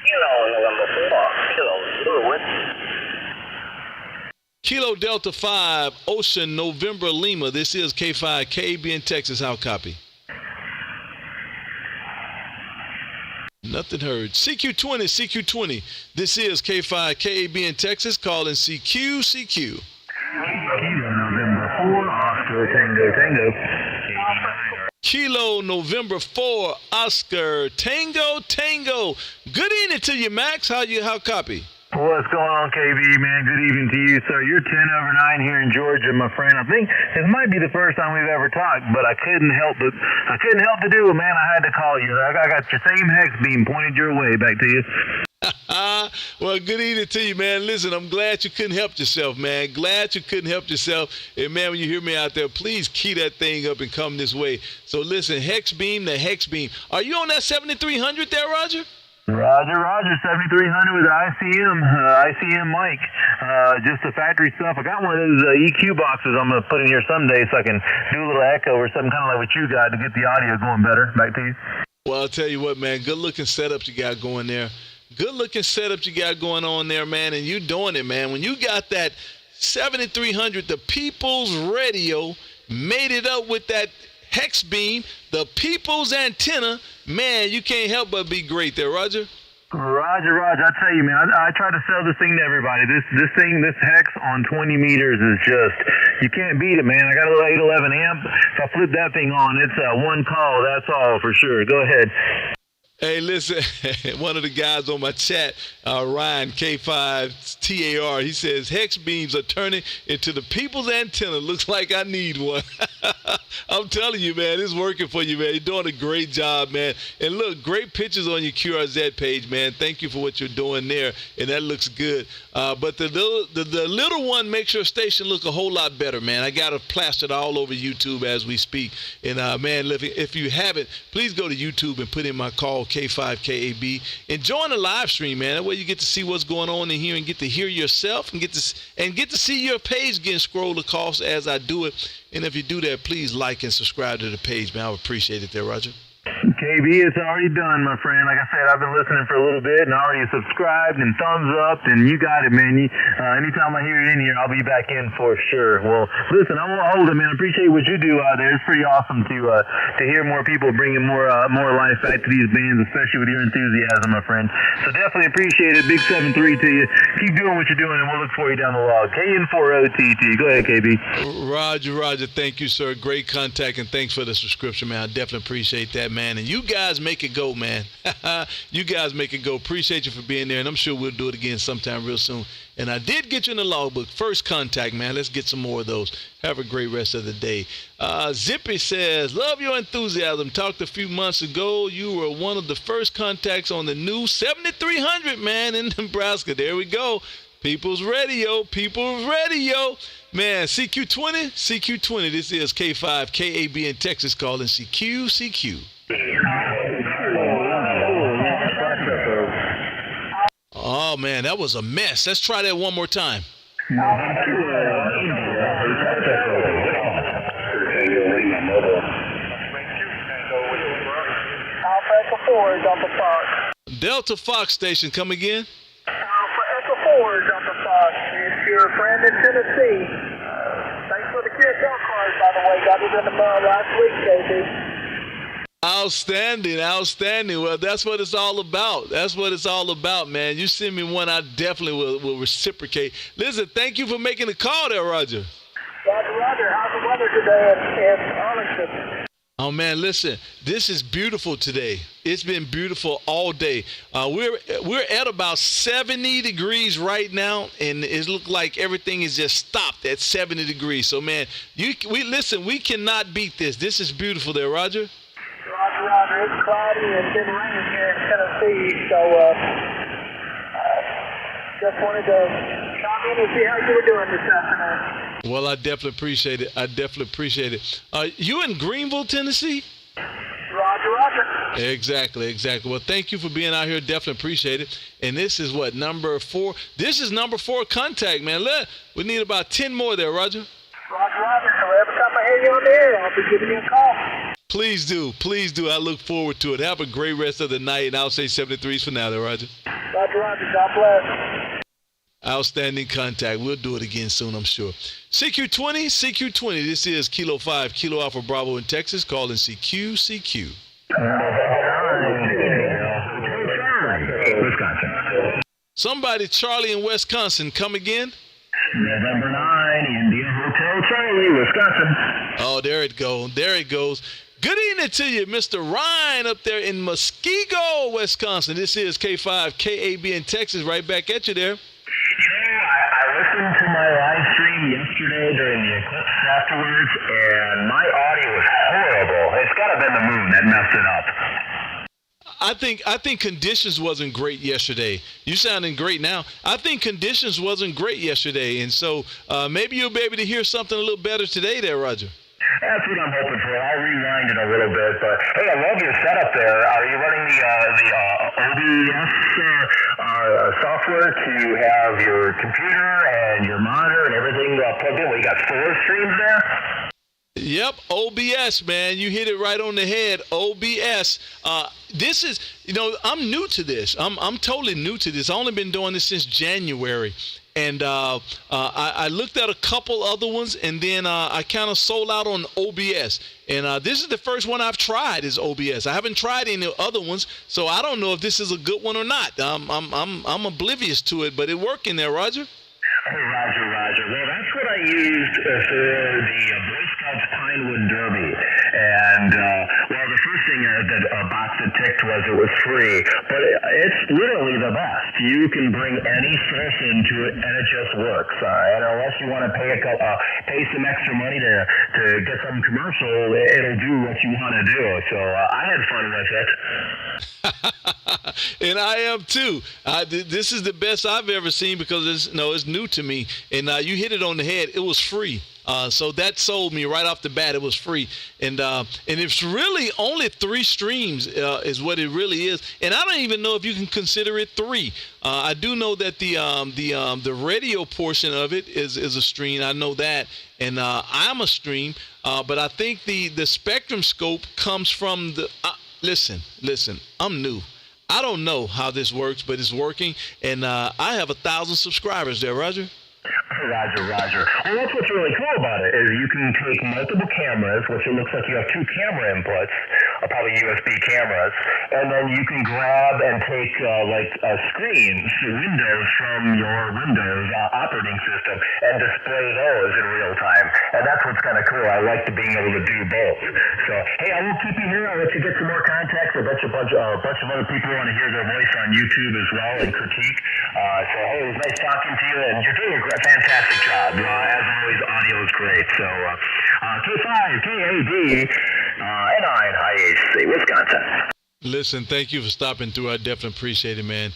Kilo November 4, Kilo Lewis. Kilo Delta 5, Ocean November Lima. This is K5, KAB in Texas. How copy? Nothing heard. CQ20. This is K5 KAB in Texas. Calling CQ. Kilo November 4, Oscar Tango. Kilo November 4, Oscar Tango. Good evening to you, Max. How copy? What's going on, KB, man? Good evening to you, sir. You're 10 over 9 here in Georgia, my friend. I think this might be the first time we've ever talked, but I couldn't help to do it, man. I had to call you. I got your same hex beam pointed your way. Back to you. Well, good evening to you, man. Listen, I'm glad you couldn't help yourself, man. Glad you couldn't help yourself. And, man, when you hear me out there, please key that thing up and come this way. So, listen, hex beam to hex beam. Are you on that 7300 there, Roger? Roger, 7300 with ICM mic, just the factory stuff. I got one of those EQ boxes I'm going to put in here someday so I can do a little echo or something kind of like what you got to get the audio going better. Back to you. Well, I'll tell you what, man, good-looking setups you got going there. Good-looking setups you got going on there, man, and you doing it, man. When you got that 7300, the People's Radio, made it up with that hex beam, the People's Antenna, man, you can't help but be great there, Roger. Roger. I tell you, man, I try to sell this thing to everybody. This hex on 20 meters is just, you can't beat it, man. I got a little 811 amp. If I flip that thing on, it's one call. That's all for sure. Go ahead. Hey, listen, one of the guys on my chat, Ryan K5TAR, he says, hex beams are turning into the People's Antenna. Looks like I need one. I'm telling you, man, it's working for you, man. You're doing a great job, man. And look, great pictures on your QRZ page, man. Thank you for what you're doing there, and that looks good. But the little one makes your station look a whole lot better, man. I got it plastered all over YouTube as we speak. And, man, if you haven't, please go to YouTube and put in my call, K5KAB, and join the live stream, man. That way you get to see what's going on in here and get to hear yourself and get to see your page getting scrolled across as I do it. And if you do that, please like and subscribe to the page, man. I would appreciate it there, Roger. KB, it's already done, my friend. Like I said, I've been listening for a little bit and already subscribed and thumbs up, and you got it, man. Anytime I hear you in here, I'll be back in for sure. Well, listen, I won't hold it, man. I appreciate what you do out there. It's pretty awesome to hear more people bringing more life back to these bands, especially with your enthusiasm, my friend. So definitely appreciate it. Big 7-3 to you. Keep doing what you're doing, and we'll look for you down the log. KN40TT. Go ahead, KB. Roger. Thank you, sir. Great contact, and thanks for the subscription, man. I definitely appreciate that, man. And You guys make it go, man. You guys make it go. Appreciate you for being there, and I'm sure we'll do it again sometime real soon. And I did get you in the logbook. First contact, man. Let's get some more of those. Have a great rest of the day. Zippy says, love your enthusiasm. Talked a few months ago. You were one of the first contacts on the new 7300, man, in Nebraska. There we go. People's radio. People's radio. Man, CQ20. This is K5 KAB in Texas calling CQ. Oh, man, that was a mess. Let's try that one more time. Delta Fox station, come again. Alpha Echo 4, Delta Fox. It's your friend in Tennessee. Thanks for the QSL card, by the way. Got it in the mail last week, JB. Outstanding. Well, that's what it's all about. Man. You send me one, I definitely will reciprocate. Listen, thank you for making the call there, Roger. Roger. How's the weather today in Arlington? Oh, man, listen, this is beautiful today. It's been beautiful all day. We're at about 70 degrees right now, and it looks like everything is just stopped at 70 degrees. So, man, we cannot beat this. This is beautiful there, Roger. Roger. It's cloudy and been raining here in Tennessee, so just wanted to come in and see how you were doing this afternoon. Well, I definitely appreciate it. You in Greenville, Tennessee? Roger. Exactly. Well, thank you for being out here. Definitely appreciate it. And this is what, number 4? This is number 4 contact, man. We need about 10 more there, Roger. Roger. So every time I hear you on the air, I'll be giving you a call. Please do. I look forward to it. Have a great rest of the night, and I'll say 73s for now there, Roger. Roger. God bless. Outstanding contact. We'll do it again soon, I'm sure. CQ20. This is Kilo 5, Kilo Alpha Bravo in Texas, calling CQ. Wisconsin. Somebody, Charlie in Wisconsin, come again? November 9, India Hotel Charlie, Wisconsin. Oh, there it goes. Good evening to you, Mr. Ryan up there in Muskego, Wisconsin. This is K5 KAB in Texas, right back at you there. I listened to my live stream yesterday during the eclipse afterwards, and my audio was horrible. It's got to have been the moon that messed it up. I think conditions wasn't great yesterday. You sounding great now. I think conditions wasn't great yesterday, and so maybe you'll be able to hear something a little better today there, Roger. That's what I'm hoping for. I'll rewind it a little bit, but hey, I love your setup there. Are you running the OBS software to have your computer and your monitor and everything plugged in? Well, you got 4 streams there? Yep, OBS, man. You hit it right on the head. OBS. This is, I'm new to this. I'm totally new to this. I've only been doing this since January. And I looked at a couple other ones, and then I kind of sold out on OBS. And this is the first one I've tried is OBS. I haven't tried any other ones, so I don't know if this is a good one or not. I'm oblivious to it, but it worked in there, Roger. Oh, Roger. Well, that's what I used for the Boy Scouts Pinewood Derby. And, well, the first thing that box that ticked was it was free. But it's literally the best. You can bring any source into it, and it just works. And unless you want to pay some extra money to get some commercial, it'll do what you want to do. So I had fun with it. And I am too. This is the best I've ever seen because it's new to me. And you hit it on the head. It was free. So that sold me right off the bat. It was free. And it's really only 3 streams is what it really is. And I don't even know if you can consider it 3. I do know that the radio portion of it is a stream. I know that. And I'm a stream. But I think the spectrum scope comes from the listen, I'm new. I don't know how this works, but it's working. And I have 1,000 subscribers there, Roger. Roger. Well, that's what's really cool about it is you can take multiple cameras, which it looks like you have 2 camera inputs, probably USB cameras, and then you can grab and take screens, windows from your Windows operating system, and display those in real time. And that's what's kind of cool. I like being able to do both. So hey, I will keep you here. I'll let you get some more contacts. I bet you a bunch of other people want to hear their voice on YouTube as well and critique. So hey, it was nice talking to you, and you're doing a fantastic job. As always, audio is great. So K5, KAB, and I in IAC, Wisconsin. Listen, thank you for stopping through. I definitely appreciate it, man.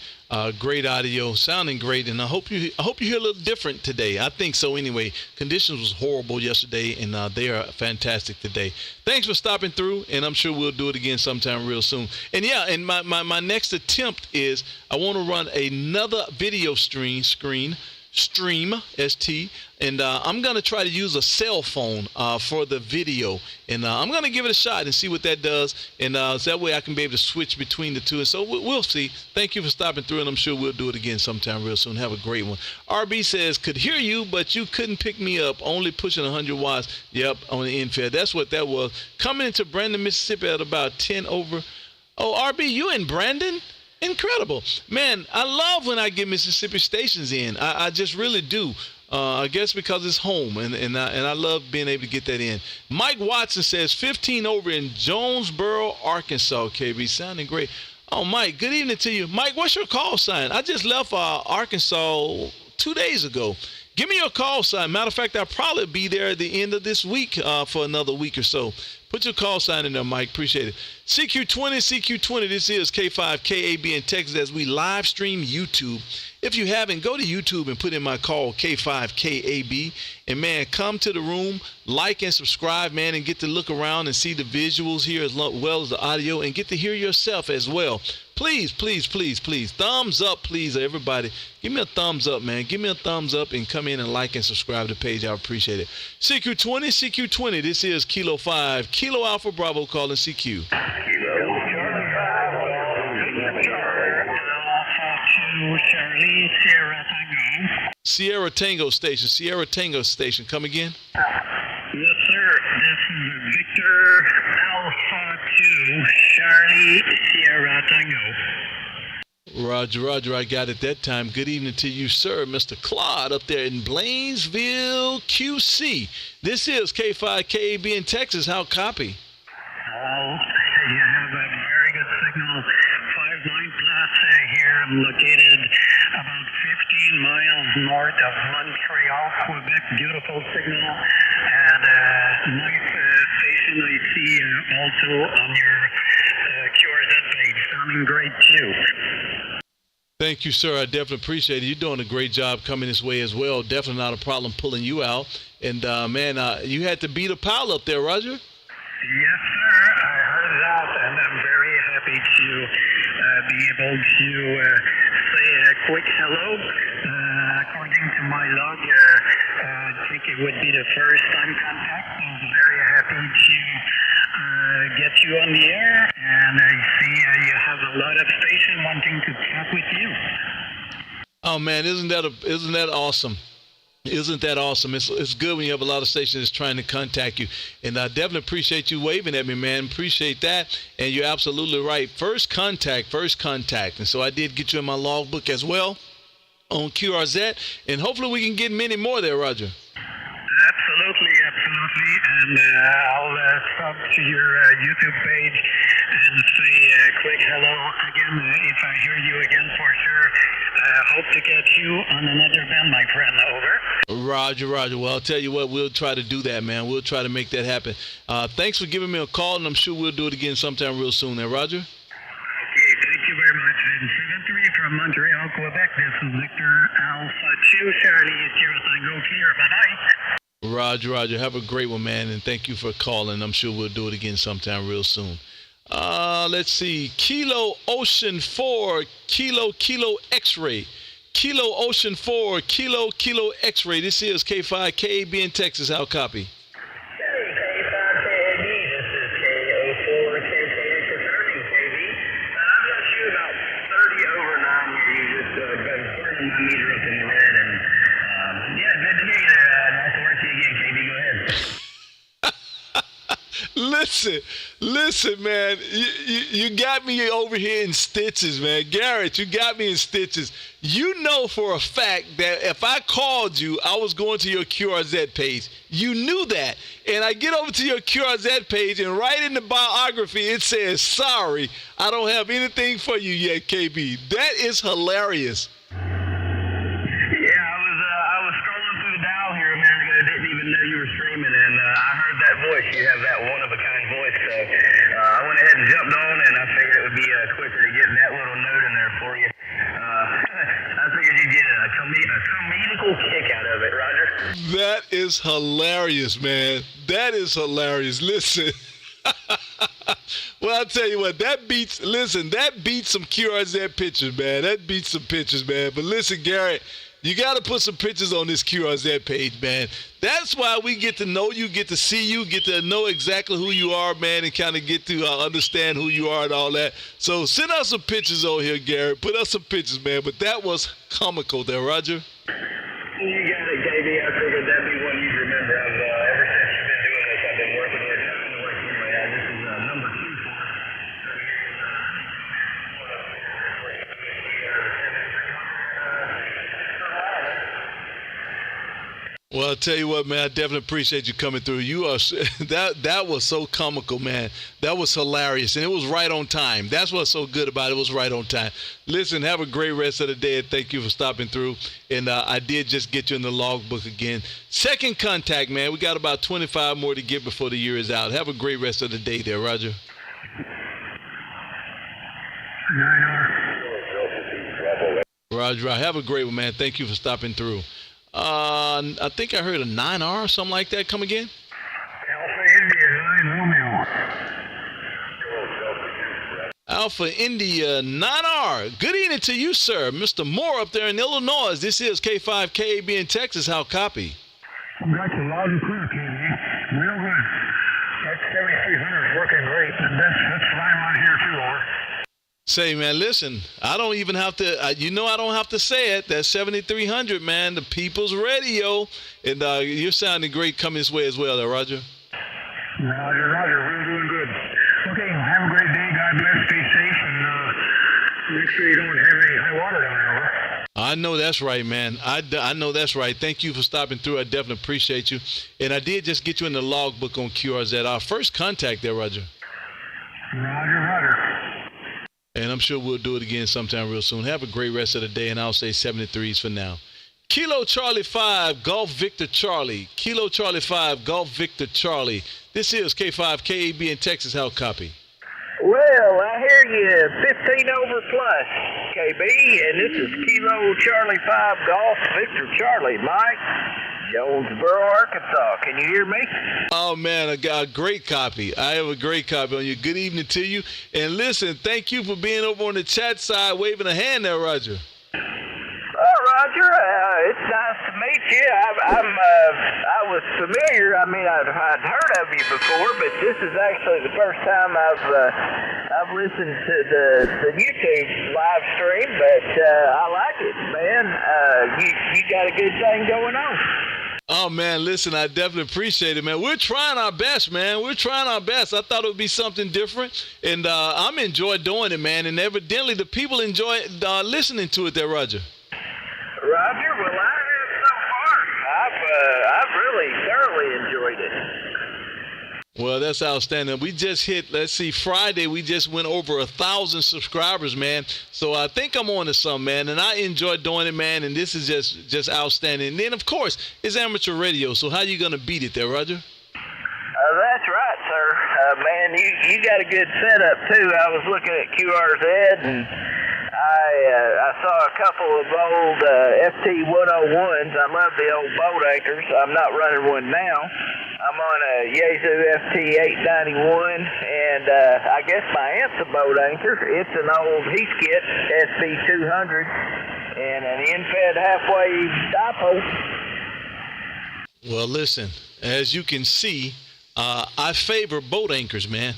Great audio, sounding great, and I hope you hear a little different today. I think so anyway. Conditions was horrible yesterday, and they are fantastic today. Thanks for stopping through, and I'm sure we'll do it again sometime real soon. And yeah, and my next attempt is I want to run another video stream, ST, and I'm going to try to use a cell phone for the video, and I'm going to give it a shot and see what that does, and so that way I can be able to switch between the two, and so we'll see. Thank you for stopping through, and I'm sure we'll do it again sometime real soon. Have a great one. RB says, could hear you, but you couldn't pick me up, only pushing 100 watts. Yep, on the infield. That's what that was. Coming into Brandon, Mississippi at about 10 over. Oh, RB, you in Brandon? Incredible, man. I love when I get Mississippi stations in. I just really do. I guess because it's home, and I love being able to get that in. Mike Watson says 15 over in Jonesboro, Arkansas. KB, sounding great. Oh, Mike, good evening to you. Mike, what's your call sign? I just left Arkansas 2 days ago. Give me your call sign. Matter of fact, I'll probably be there at the end of this week for another week or so. Put your call sign in there, Mike. Appreciate it. CQ20, this is K5 KAB in Texas as we live stream YouTube. If you haven't, go to YouTube and put in my call, K5 KAB. And, man, come to the room, like and subscribe, man, and get to look around and see the visuals here as well as the audio and get to hear yourself as well. Please, please, please, please, thumbs up, please, everybody. Give me a thumbs up, man. Give me a thumbs up and come in and like and subscribe to the page. I appreciate it. CQ20, this is Kilo 5, Kilo Alpha Bravo calling CQ. Charlie, Sierra Tango Station. Come again? Yes, sir. This is Victor Alpha 2, Charlie, Sierra Tango. Roger, I got it that time. Good evening to you, sir. Mr. Claude up there in Blainesville, QC. This is K5 KAB in Texas. How copy? You have a very good signal. 5.9 plus here. I'm located about 15 miles north of Montreal, Quebec. Beautiful signal. And nice station I see also on your QRZ page. Sounding great too. Thank you, sir. I definitely appreciate it. You're doing a great job coming this way as well. Definitely not a problem pulling you out. And, man, you had to beat a pile up there, Roger? Yes, sir. I heard that, and I'm very happy to be able to say a quick hello. According to my log, I think it would be the first time contact. I'm very happy to get you on the air, and I see you have a lot of stations wanting to chat with you. Oh, man, isn't that awesome? Isn't that awesome? It's good when you have a lot of stations trying to contact you. And I definitely appreciate you waving at me, man. Appreciate that. And you're absolutely right. First contact. And so I did get you in my logbook as well on QRZ. And hopefully we can get many more there, Roger. Absolutely. And I'll stop to your YouTube page and say a quick hello again. If I hear you again, for sure. Hope to catch you on another band, my friend. Over. Roger. Well, I'll tell you what, we'll try to do that, man. We'll try to make that happen. Thanks for giving me a call, and I'm sure we'll do it again sometime real soon there, Roger. Okay, thank you very much. And 7-3 from Montreal, Quebec. This is Victor Alpha 2, Charlie, Sierra Tango, clear. Bye-bye. Roger. Have a great one, man, and thank you for calling. I'm sure we'll do it again sometime real soon. Let's see. Kilo Ocean 4, Kilo X-Ray. Kilo Ocean 4, Kilo X-Ray. This is K5 KAB in Texas. How copy? K5 KAB, this is KO4 KKH returning, KB. I'm going to shoot about 30 over 9 here. You just been burning my meter up in the red, and yeah, good to meet you. Nice to work to you again, KB. Go ahead. listen, man. You got me over here in stitches, man. Garrett, you got me in stitches. You know for a fact that if I called you, I was going to your QRZ page. You knew that. And I get over to your QRZ page, and right in the biography, it says, sorry, I don't have anything for you yet, KB. That is hilarious. I was scrolling through the dial here a minute ago. I didn't even know you were streaming, and I heard that voice. You have that one-of-a-kind voice, so I went ahead and jumped on, and I figured it would be quicker to get that little note in there for you. I figured you'd get a comedical kick out of it, Roger. That is hilarious, man. That is hilarious. Listen. Well, I'll tell you what, that beats some QRZ pictures, man. That beats some pictures, man. But listen, Garrett, you got to put some pictures on this QRZ page, man. That's why we get to know you, get to see you, get to know exactly who you are, man, and kind of get to understand who you are and all that. So send us some pictures over here, Garrett. Put us some pictures, man. But that was comical there, Roger. You got it, KB. I figured that'd be one you'd remember. Ever since you've been doing this, I've been working with you. Anyway, this is number 2 for us. Well, I'll tell you what, man, I definitely appreciate you coming through. You are that was so comical, man. That was hilarious, and it was right on time. That's what's so good about it. It was right on time. Listen, have a great rest of the day, and thank you for stopping through. And I did just get you in the logbook again. Second contact, man. We got about 25 more to get before the year is out. Have a great rest of the day there, Roger. 9R. Roger, have a great one, man. Thank you for stopping through. I think I heard a 9R or something like that. Come again? Alpha India 9 Romeo. Alpha India 9R. Good evening to you, sir. Mr. Moore up there in Illinois. This is K5 KAB in Texas. How copy? I've got you loud and clear, KB. Real good. That 7300 is working great. That's flying on here too, over. Say, man, listen, I don't even have to, I don't have to say it. That 7300, man, the people's radio. And you're sounding great coming this way as well, there, Roger. Roger, we're doing good. Okay, have a great day. God bless. Stay safe, and make sure you don't have any high water down there, over. I know that's right, man. I know that's right. Thank you for stopping through. I definitely appreciate you. And I did just get you in the logbook on QRZ. Our first contact there, Roger. Roger. And I'm sure we'll do it again sometime real soon. Have a great rest of the day, and I'll say 73s for now. Kilo Charlie 5, Golf Victor Charlie. Kilo Charlie 5, Golf Victor Charlie. This is K5 KAB in Texas. How copy? Well, I hear you 15 over plus, KB, and this is Kilo Charlie 5 Golf Victor Charlie. Mike, Jonesboro, Arkansas. Can you hear me? Oh, man, I got a great copy. I have a great copy on you. Good evening to you. And listen, thank you for being over on the chat side, waving a hand there, Roger. Roger, it's nice to meet you. I was familiar. I mean, I'd heard of you before, but this is actually the first time I've listened to the YouTube live stream. But I like it, man. You got a good thing going on. Oh, man, listen, I definitely appreciate it, man. We're trying our best, man. We're trying our best. I thought it would be something different, and I'm enjoying doing it, man. And evidently the people enjoy listening to it there, Roger. Roger, well, I have so far. I've really thoroughly enjoyed it. Well, that's outstanding. We just hit, Friday, we just went over 1,000 subscribers, man. So I think I'm on to something, man. And I enjoy doing it, man. And this is just outstanding. And then, of course, it's amateur radio. So how you going to beat it there, Roger? That's right, sir. Man, you got a good setup, too. I was looking at QRZ, and I saw a couple of old FT101s. I love the old boat anchors. I'm not running one now. I'm on a Yaesu FT891, and I guess my aunt's a boat anchor. It's an old Heathkit SB200 and an in-fed halfway dipo. Well, listen, as you can see, I favor boat anchors, man.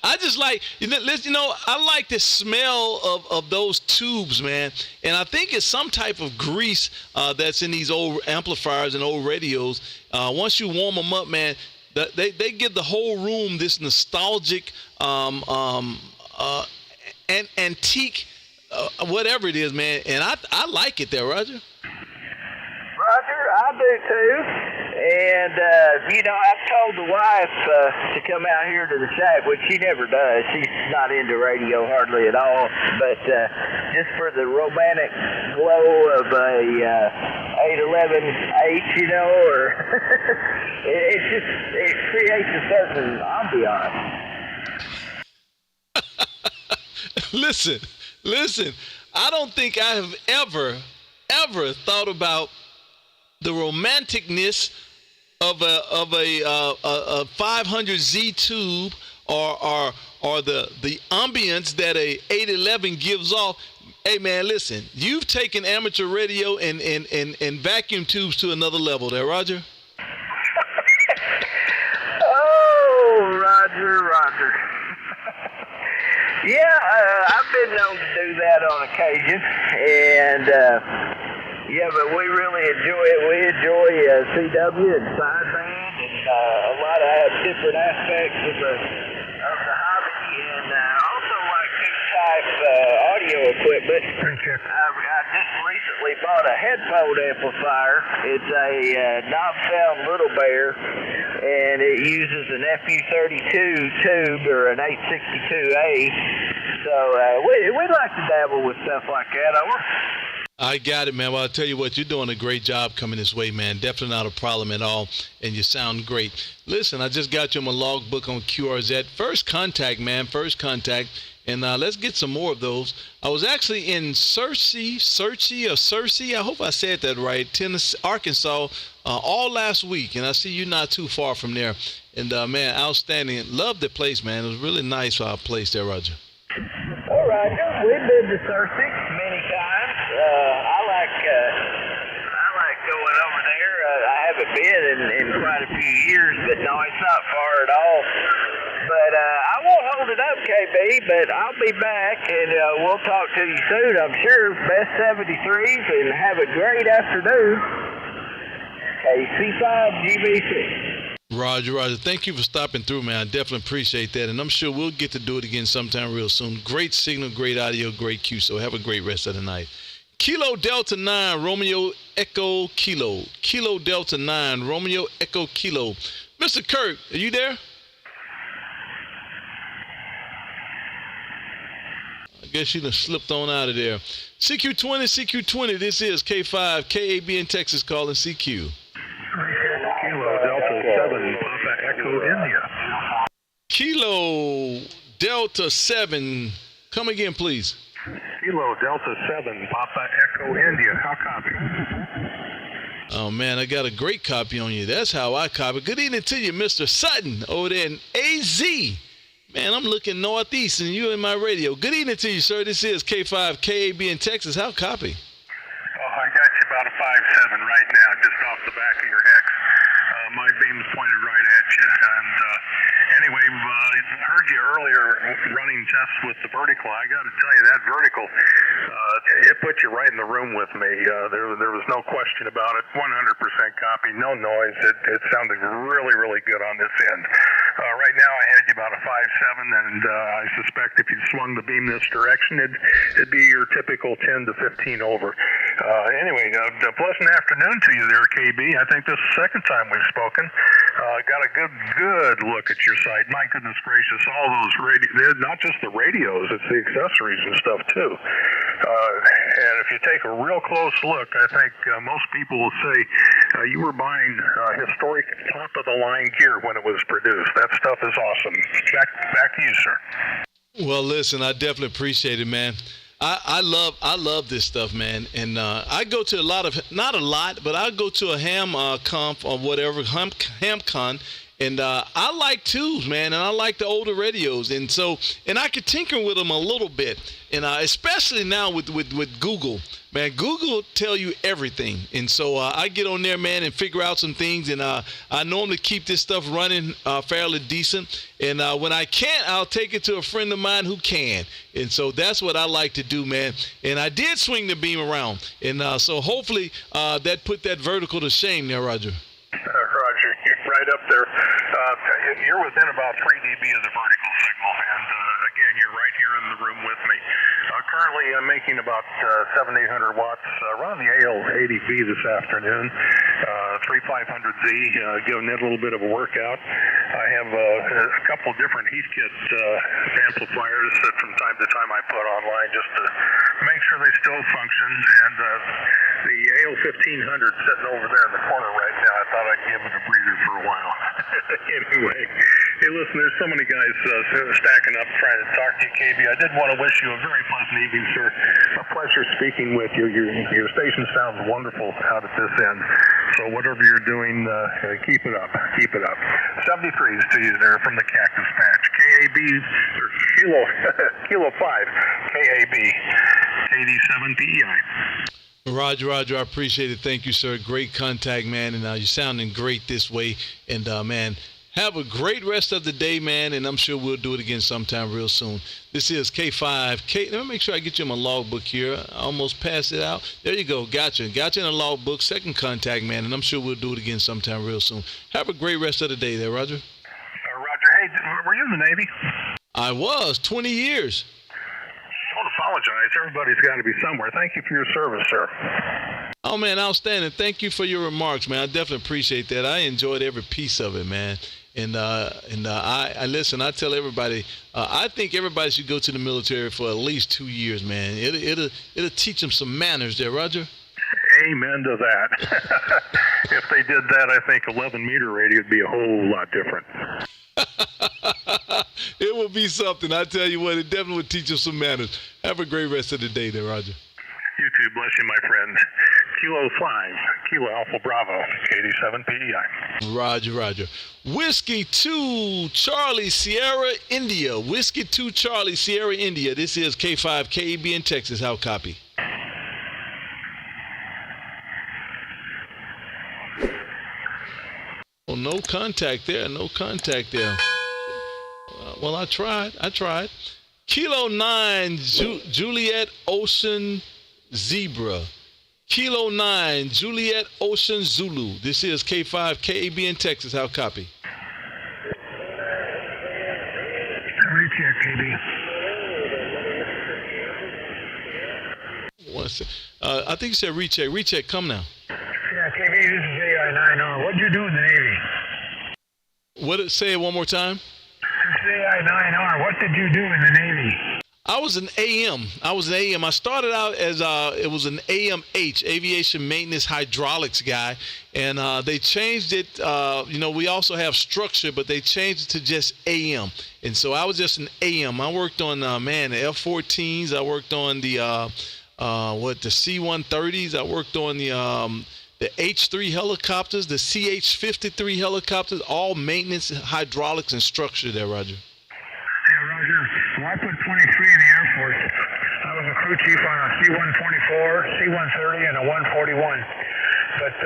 I just like, I like the smell of those tubes, man. And I think it's some type of grease that's in these old amplifiers and old radios. Once you warm them up, man, They give the whole room this nostalgic, antique, whatever it is, man. And I like it there, Roger. Roger, I do too. And, I've told the wife to come out here to the shack, which she never does. She's not into radio hardly at all. But just for the romantic glow of a 811H, or it creates a certain ambiance. Listen. I don't think I have ever thought about the romanticness of a 500Z tube or the ambience that a 811 gives off. Hey man, listen, you've taken amateur radio and vacuum tubes to another level there, Roger. Oh, Roger. Yeah, I've been known to do that on occasion, and but we really enjoy it. We enjoy CW and sideband and a lot of different aspects of the hobby, and also like new type audio equipment. I just recently bought a headphone amplifier. It's a knob sound Little Bear, and it uses an FU32 tube or an 862A. So we like to dabble with stuff like that. I got it, man. Well, I'll tell you what, you're doing a great job coming this way, man. Definitely not a problem at all, and you sound great. Listen, I just got you my logbook on QRZ. First contact, man, and let's get some more of those. I was actually in Searcy, I hope I said that right, Tennessee, Arkansas, all last week, and I see you not too far from there. And, man, outstanding. Love the place, man. It was really nice place there, Roger. All right, we've been to Searcy many times. I like going over there. I haven't been in quite a few years, but no, it's not far at all. But I won't hold it up, KB, but I'll be back, and we'll talk to you soon, I'm sure. Best 73s, and have a great afternoon. KC5GBC. Roger. Thank you for stopping through, man. I definitely appreciate that, and I'm sure we'll get to do it again sometime real soon. Great signal, great audio, great Q, so have a great rest of the night. Kilo Delta 9, Romeo Echo Kilo. Kilo Delta 9, Romeo Echo Kilo. Mr. Kirk, are you there? I guess you done slipped on out of there. CQ20, this is K5, KAB in Texas calling CQ. Kilo Delta 7, Papa Echo India. Kilo Delta 7, come again, please. Kilo Delta 7, Papa Echo India. How copy? Oh, man, I got a great copy on you. That's how I copy. Good evening to you, Mr. Sutton, over there in AZ. Man, I'm looking northeast, and you in my radio. Good evening to you, sir. This is K5 KAB in Texas. How copy? Oh, I got you about a 5.7 right now, just off the back of your hex. My beam's pointed right at you. And anyway, heard you earlier running tests with the vertical. I got to tell you, that vertical, it put you right in the room with me. There was no question about it. 100% copy, no noise. It sounded really, really good on this end. Right now, I had you about a 5.7, and I suspect if you swung the beam this direction, it'd be your typical 10 to 15 over. Anyway, a pleasant afternoon to you there, KB. I think this is the second time we've spoken. Got a good look at your site. My goodness gracious, all those not just the radios, it's the accessories and stuff too. And if you take a real close look, I think most people will say you were buying historic top-of-the-line gear when it was produced. That stuff is awesome. Back to you, sir. Well, listen, I definitely appreciate it, man. I love this stuff, man. And I go to not a lot, but I go to a ham conf or whatever, ham con. And I like tubes, man, and I like the older radios. And I can tinker with them a little bit. And especially now with Google. Man, Google tell you everything. And so I get on there, man, and figure out some things. And I normally keep this stuff running fairly decent. And when I can't, I'll take it to a friend of mine who can. And so that's what I like to do, man. And I did swing the beam around. And so hopefully that put that vertical to shame there, Roger. Roger, you're right up there. you're within about 3 dB of the vertical signal, and again, you're right here in the room with me. Currently, I'm making about 700-800 watts, running the AL80B this afternoon, 3500Z, giving it a little bit of a workout. I have a couple different Heathkit amplifiers that from time to time I put online just to make sure they still function, and the AL1500 sitting over there in the corner right now, I thought I'd give it a breather for a while. Anyway, hey, listen, there's so many guys stacking up trying to talk to you, KB. I did want to wish you a very pleasant evening, sir. A pleasure speaking with you. Your station sounds wonderful out at this end. So whatever you're doing, keep it up. Keep it up. 73s to you there from the Cactus Patch. KAB, or Kilo 5, KAB, KD7PEI. Roger, I appreciate it. Thank you, sir. Great contact, man. And you're sounding great this way. And, man, have a great rest of the day, man. And I'm sure we'll do it again sometime real soon. This is K5. Let me make sure I get you in my logbook here. I almost passed it out. There you go. Gotcha in the logbook. Second contact, man. And I'm sure we'll do it again sometime real soon. Have a great rest of the day there, Roger. Roger, hey, were you in the Navy? I was. 20 years. Don't apologize. Everybody's got to be somewhere. Thank you for your service, sir. Oh, man, outstanding. Thank you for your remarks, man. I definitely appreciate that. I enjoyed every piece of it, man. And I listen, I tell everybody, I think everybody should go to the military for at least 2 years, man. It'll teach them some manners there, Roger. Amen to that. If they did that, I think 11-meter radio would be a whole lot different. It will be something. I tell you what, it definitely would teach us some manners. Have a great rest of the day there, Roger. You too. Bless you, my friend. Kilo 5, Kilo Alpha Bravo, KD7PEI. Roger. Whiskey 2, Charlie Sierra, India. Whiskey 2, Charlie Sierra, India. This is K5, KAB in Texas. How copy? Oh, no contact there. Well, I tried. Kilo 9, Juliet Ocean Zebra. Kilo 9, Juliet Ocean Zulu. This is K5, KAB in Texas. How copy? Recheck, KB. I think you said recheck. Recheck, come now. Yeah, KB, this is AI9R. What'd you do in the Navy? Say it one more time. This is AI9R. What did you do in the Navy? I was an AM. I started out as it was an AMH, Aviation Maintenance Hydraulics guy, and they changed it. We also have structure, but they changed it to just AM. And so I was just an AM. I worked on the F-14s. I worked on the C-130s. I worked on the H-3 helicopters, the CH-53 helicopters, all maintenance, hydraulics, and structure there, Roger. Yeah, Roger. Well, I put 23 in the Air Force. I was a crew chief on a C-124, C-130, and a 141. But